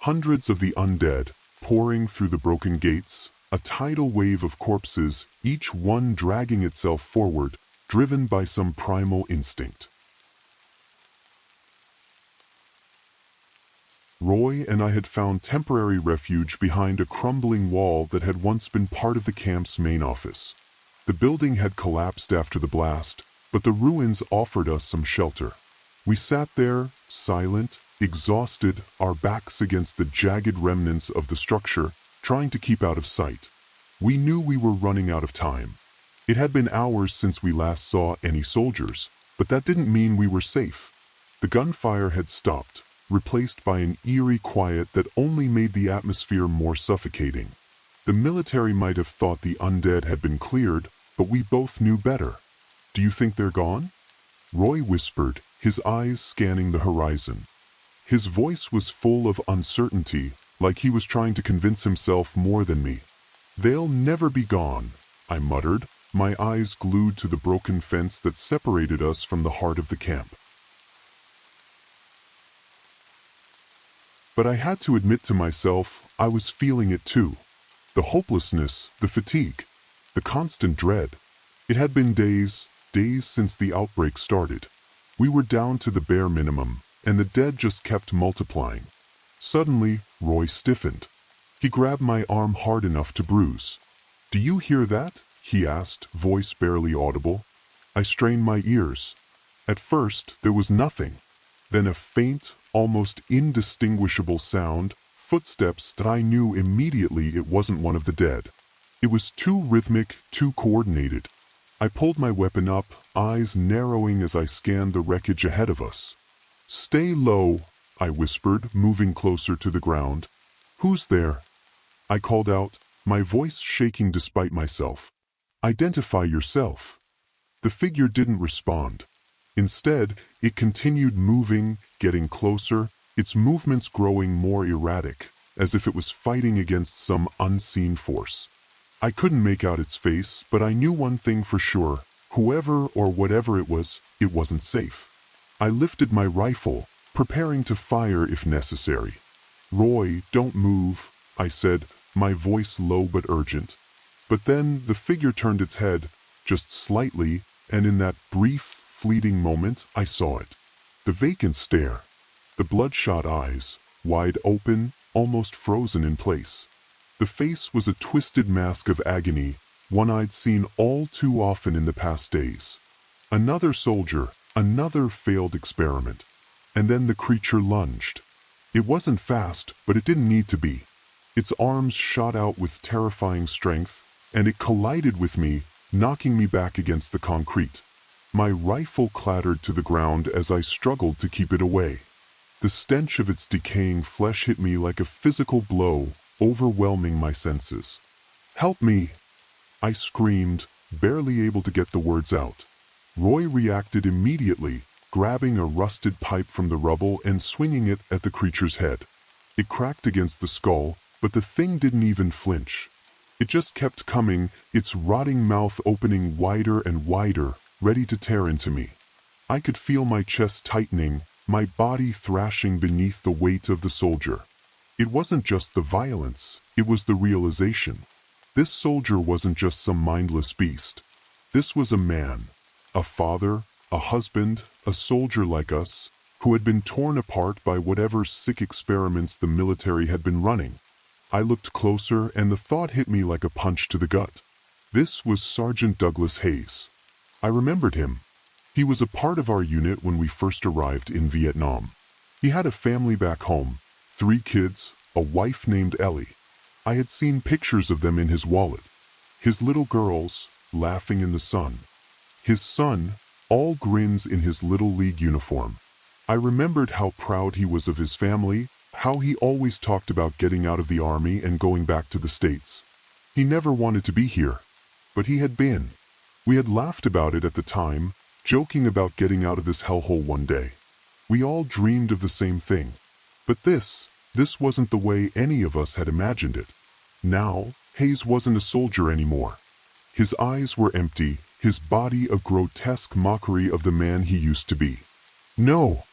Hundreds of the undead, pouring through the broken gates, a tidal wave of corpses, each one dragging itself forward, driven by some primal instinct. Roy and I had found temporary refuge behind a crumbling wall that had once been part of the camp's main office. The building had collapsed after the blast, but the ruins offered us some shelter. We sat there, silent, exhausted, our backs against the jagged remnants of the structure, trying to keep out of sight. We knew we were running out of time. It had been hours since we last saw any soldiers, but that didn't mean we were safe. The gunfire had stopped, replaced by an eerie quiet that only made the atmosphere more suffocating. The military might have thought the undead had been cleared, but we both knew better. "Do you think they're gone?" Roy whispered, his eyes scanning the horizon. His voice was full of uncertainty, like he was trying to convince himself more than me. "They'll never be gone," I muttered, my eyes glued to the broken fence that separated us from the heart of the camp. But I had to admit to myself I was feeling it too. The hopelessness, the fatigue, the constant dread. It had been days since the outbreak started. We were down to the bare minimum, and the dead just kept multiplying. Suddenly, Roy stiffened. He grabbed my arm hard enough to bruise. "Do you hear that?" he asked, voice barely audible. I strained my ears. At first, there was nothing. Then a faint, almost indistinguishable sound, footsteps that I knew immediately it wasn't one of the dead. It was too rhythmic, too coordinated. I pulled my weapon up, eyes narrowing as I scanned the wreckage ahead of us. "Stay low," I whispered, moving closer to the ground. "Who's there?" I called out, my voice shaking despite myself. "Identify yourself." The figure didn't respond. Instead, it continued moving, getting closer, its movements growing more erratic, as if it was fighting against some unseen force. I couldn't make out its face, but I knew one thing for sure. Whoever or whatever it wasn't safe. I lifted my rifle, preparing to fire if necessary. "Roy, don't move," I said, my voice low but urgent. But then the figure turned its head, just slightly, and in that brief, fleeting moment, I saw it. The vacant stare. The bloodshot eyes, wide open, almost frozen in place. The face was a twisted mask of agony, one I'd seen all too often in the past days. Another soldier, another failed experiment. And then the creature lunged. It wasn't fast, but it didn't need to be. Its arms shot out with terrifying strength, and it collided with me, knocking me back against the concrete. My rifle clattered to the ground as I struggled to keep it away. The stench of its decaying flesh hit me like a physical blow, overwhelming my senses. "Help me!" I screamed, barely able to get the words out. Roy reacted immediately, grabbing a rusted pipe from the rubble and swinging it at the creature's head. It cracked against the skull, but the thing didn't even flinch. It just kept coming, its rotting mouth opening wider and wider, ready to tear into me. I could feel my chest tightening, my body thrashing beneath the weight of the soldier. It wasn't just the violence, it was the realization. This soldier wasn't just some mindless beast. This was a man, a father, a husband, a soldier like us, who had been torn apart by whatever sick experiments the military had been running. I looked closer and the thought hit me like a punch to the gut. This was Sergeant Douglas Hayes. I remembered him. He was a part of our unit when we first arrived in Vietnam. He had a family back home, 3 kids, a wife named Ellie. I had seen pictures of them in his wallet. His little girls, laughing in the sun. His son, all grins in his Little League uniform. I remembered how proud he was of his family, how he always talked about getting out of the army and going back to the States. He never wanted to be here, but he had been. We had laughed about it at the time, joking about getting out of this hellhole one day. We all dreamed of the same thing. But this wasn't the way any of us had imagined it. Now, Hayes wasn't a soldier anymore. His eyes were empty, his body a grotesque mockery of the man he used to be. "No!"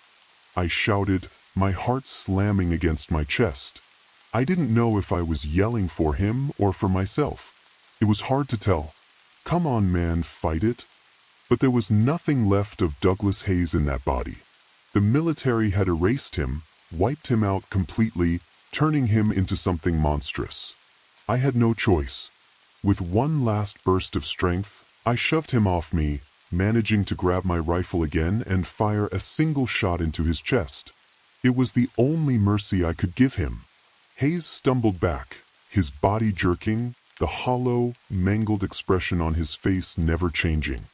I shouted, my heart slamming against my chest. I didn't know if I was yelling for him or for myself. It was hard to tell. Come on, man, fight it. But there was nothing left of Douglas Hayes in that body. The military had erased him, wiped him out completely, turning him into something monstrous. I had no choice. With one last burst of strength, I shoved him off me, managing to grab my rifle again and fire a single shot into his chest. It was the only mercy I could give him. Hayes stumbled back, his body jerking, the hollow, mangled expression on his face never changing.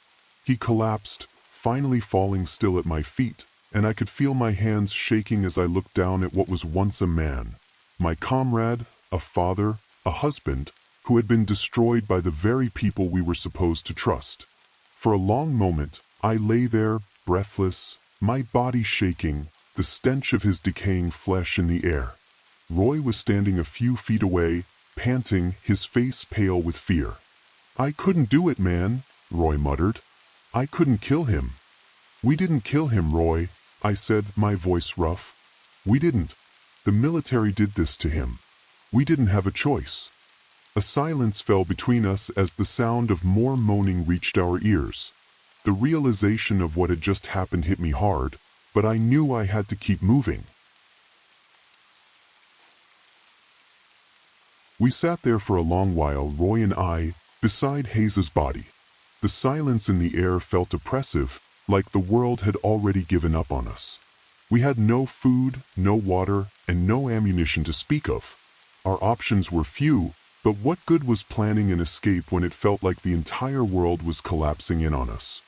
He collapsed, finally falling still at my feet, and I could feel my hands shaking as I looked down at what was once a man, my comrade, a father, a husband, who had been destroyed by the very people we were supposed to trust. For a long moment, I lay there, breathless, my body shaking, the stench of his decaying flesh in the air. Roy was standing a few feet away, panting, his face pale with fear. "I couldn't do it, man," Roy muttered. "I couldn't kill him." "We didn't kill him, Roy," I said, my voice rough. "We didn't. The military did this to him. We didn't have a choice." A silence fell between us as the sound of more moaning reached our ears. The realization of what had just happened hit me hard, but I knew I had to keep moving. We sat there for a long while, Roy and I, beside Hayes's body. The silence in the air felt oppressive, like the world had already given up on us. We had no food, no water, and no ammunition to speak of. Our options were few, but what good was planning an escape when it felt like the entire world was collapsing in on us?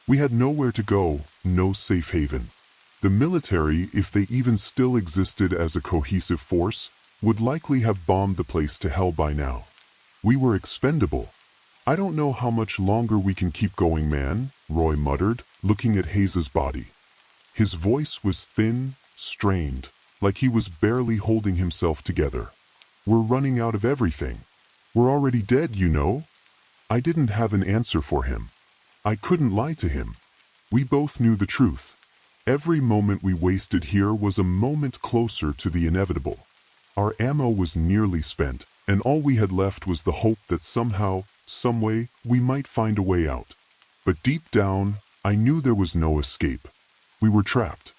We had nowhere to go, no safe haven. The military, if they even still existed as a cohesive force, would likely have bombed the place to hell by now. We were expendable. "I don't know how much longer we can keep going, man," Roy muttered, looking at Hayes's body. His voice was thin, strained, like he was barely holding himself together. "We're running out of everything. We're already dead, you know." I didn't have an answer for him. I couldn't lie to him. We both knew the truth. Every moment we wasted here was a moment closer to the inevitable. Our ammo was nearly spent, and all we had left was the hope that somehow, someway, we might find a way out. But deep down, I knew there was no escape. We were trapped.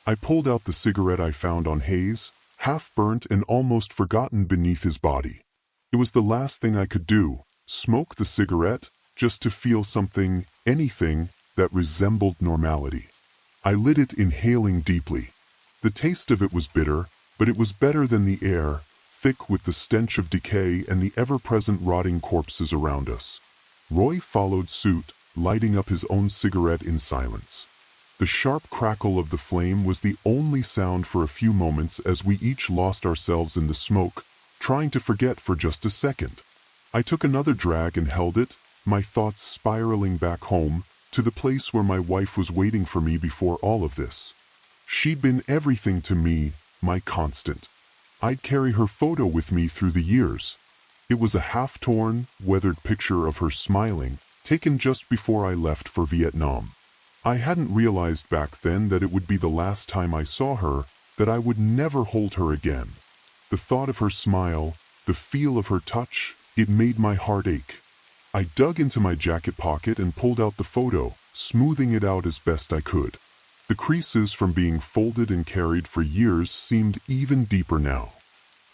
I pulled out the cigarette I found on Hayes, half-burnt and almost forgotten beneath his body. It was the last thing I could do, smoke the cigarette, just to feel something, anything, that resembled normality. I lit it, inhaling deeply. The taste of it was bitter, but it was better than the air, thick with the stench of decay and the ever-present rotting corpses around us. Roy followed suit, lighting up his own cigarette in silence. The sharp crackle of the flame was the only sound for a few moments as we each lost ourselves in the smoke, trying to forget for just a second. I took another drag and held it, my thoughts spiraling back home, to the place where my wife was waiting for me before all of this. She'd been everything to me, my constant. I'd carry her photo with me through the years. It was a half-torn, weathered picture of her smiling, taken just before I left for Vietnam. I hadn't realized back then that it would be the last time I saw her, that I would never hold her again. The thought of her smile, the feel of her touch, it made my heart ache. I dug into my jacket pocket and pulled out the photo, smoothing it out as best I could. The creases from being folded and carried for years seemed even deeper now.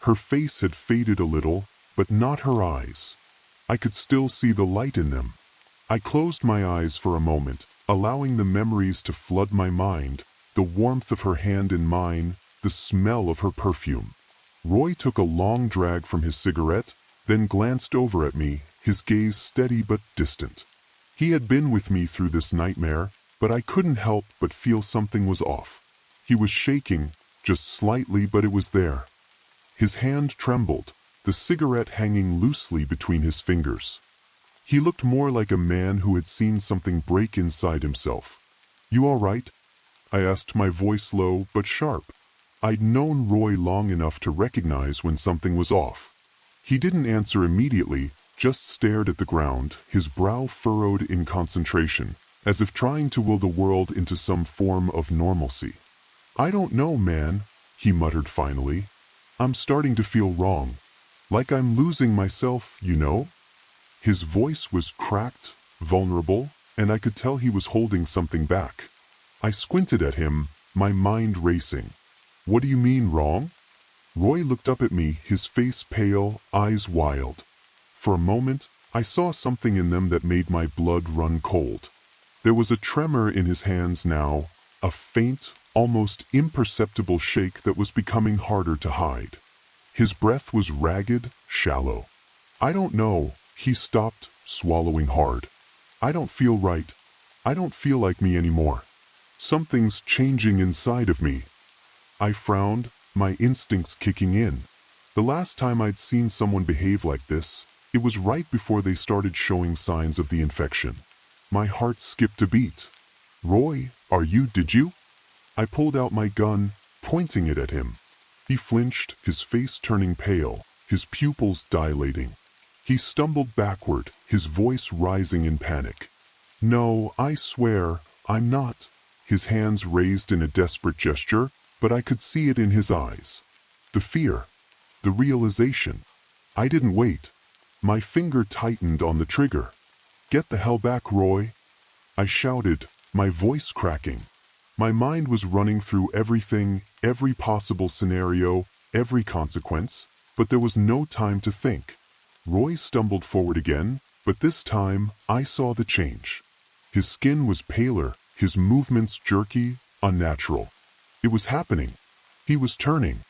Her face had faded a little, but not her eyes. I could still see the light in them. I closed my eyes for a moment, allowing the memories to flood my mind, the warmth of her hand in mine, the smell of her perfume. Roy took a long drag from his cigarette, then glanced over at me, his gaze steady but distant. He had been with me through this nightmare, but I couldn't help but feel something was off. He was shaking, just slightly, but it was there. His hand trembled, the cigarette hanging loosely between his fingers. He looked more like a man who had seen something break inside himself. "You all right?" I asked, my voice low but sharp. I'd known Roy long enough to recognize when something was off. He didn't answer immediately, just stared at the ground, his brow furrowed in concentration, as if trying to will the world into some form of normalcy. "I don't know, man," he muttered finally. "I'm starting to feel wrong. Like I'm losing myself, you know?" His voice was cracked, vulnerable, and I could tell he was holding something back. I squinted at him, my mind racing. "What do you mean, wrong?" Roy looked up at me, his face pale, eyes wild. For a moment, I saw something in them that made my blood run cold. There was a tremor in his hands now, a faint, almost imperceptible shake that was becoming harder to hide. His breath was ragged, shallow. "I don't know," he stopped, swallowing hard. "I don't feel right. I don't feel like me anymore. Something's changing inside of me." I frowned, my instincts kicking in. The last time I'd seen someone behave like this, it was right before they started showing signs of the infection. My heart skipped a beat. "Roy, did you?" I pulled out my gun, pointing it at him. He flinched, his face turning pale, his pupils dilating. He stumbled backward, his voice rising in panic. "No, I swear, I'm not." His hands raised in a desperate gesture, but I could see it in his eyes. The fear, the realization. I didn't wait. My finger tightened on the trigger. "Get the hell back, Roy!" I shouted, my voice cracking. My mind was running through everything, every possible scenario, every consequence, but there was no time to think. Roy stumbled forward again, but this time I saw the change. His skin was paler, his movements jerky, unnatural. It was happening. He was turning.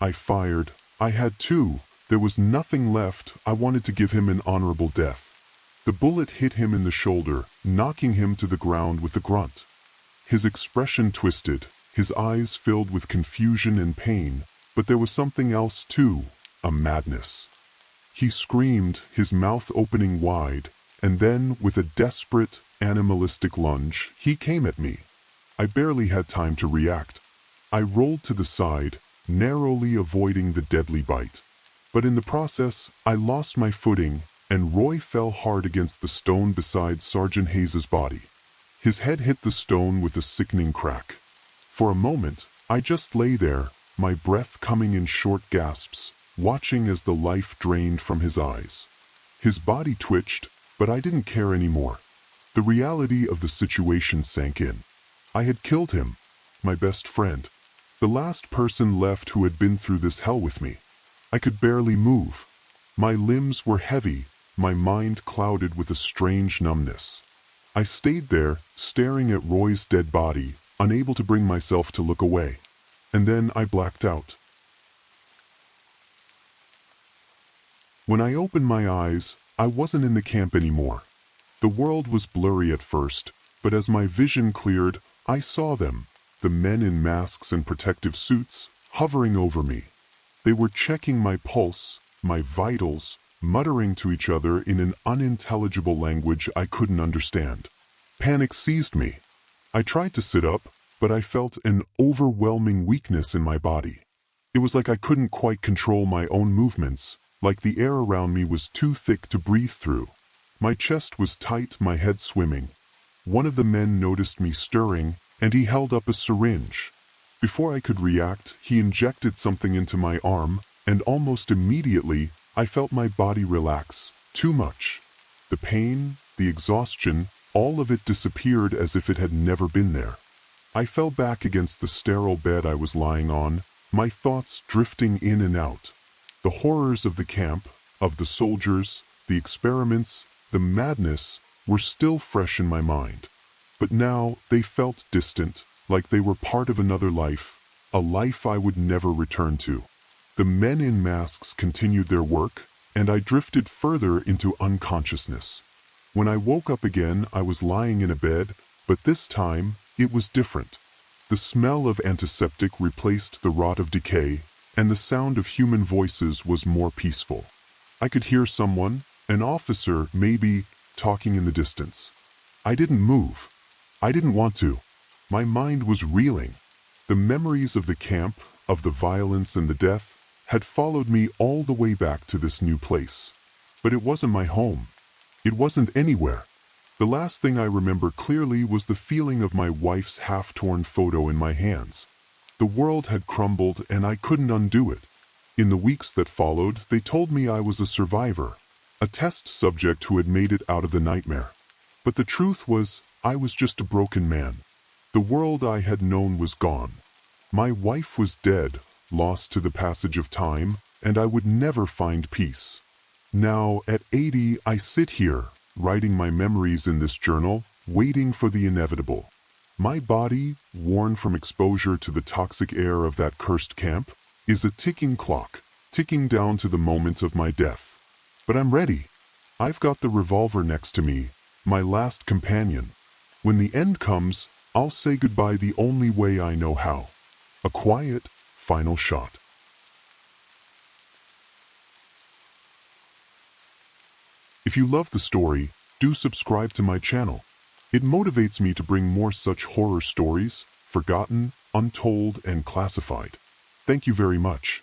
I fired. I had to. There was nothing left. I wanted to give him an honorable death. The bullet hit him in the shoulder, knocking him to the ground with a grunt. His expression twisted, his eyes filled with confusion and pain, but there was something else too, a madness. He screamed, his mouth opening wide, and then, with a desperate, animalistic lunge, he came at me. I barely had time to react. I rolled to the side, narrowly avoiding the deadly bite. But in the process, I lost my footing, and Roy fell hard against the stone beside Sergeant Hayes's body. His head hit the stone with a sickening crack. For a moment, I just lay there, my breath coming in short gasps, watching as the life drained from his eyes. His body twitched, but I didn't care anymore. The reality of the situation sank in. I had killed him, my best friend, the last person left who had been through this hell with me. I could barely move. My limbs were heavy, my mind clouded with a strange numbness. I stayed there, staring at Roy's dead body, unable to bring myself to look away. And then I blacked out. When I opened my eyes, I wasn't in the camp anymore. The world was blurry at first, but as my vision cleared, I saw them, the men in masks and protective suits, hovering over me. They were checking my pulse, my vitals, muttering to each other in an unintelligible language I couldn't understand. Panic seized me. I tried to sit up, but I felt an overwhelming weakness in my body. It was like I couldn't quite control my own movements, like the air around me was too thick to breathe through. My chest was tight, my head swimming. One of the men noticed me stirring, and he held up a syringe. Before I could react, he injected something into my arm, and almost immediately, I felt my body relax. Too much. The pain, the exhaustion, all of it disappeared as if it had never been there. I fell back against the sterile bed I was lying on, my thoughts drifting in and out. The horrors of the camp, of the soldiers, the experiments, the madness, were still fresh in my mind. But now they felt distant, like they were part of another life, a life I would never return to. The men in masks continued their work, and I drifted further into unconsciousness. When I woke up again, I was lying in a bed, but this time, it was different. The smell of antiseptic replaced the rot of decay, and the sound of human voices was more peaceful. I could hear someone, an officer maybe, talking in the distance. I didn't move. I didn't want to. My mind was reeling. The memories of the camp, of the violence and the death, had followed me all the way back to this new place. But it wasn't my home. It wasn't anywhere. The last thing I remember clearly was the feeling of my wife's half-torn photo in my hands. The world had crumbled and I couldn't undo it. In the weeks that followed, they told me I was a survivor, a test subject who had made it out of the nightmare. But the truth was, I was just a broken man. The world I had known was gone. My wife was dead, lost to the passage of time, and I would never find peace. Now, at 80, I sit here, writing my memories in this journal, waiting for the inevitable. My body, worn from exposure to the toxic air of that cursed camp, is a ticking clock, ticking down to the moment of my death. But I'm ready. I've got the revolver next to me, my last companion. When the end comes, I'll say goodbye the only way I know how. A quiet, final shot. If you love the story, do subscribe to my channel. It motivates me to bring more such horror stories, forgotten, untold, and classified. Thank you very much.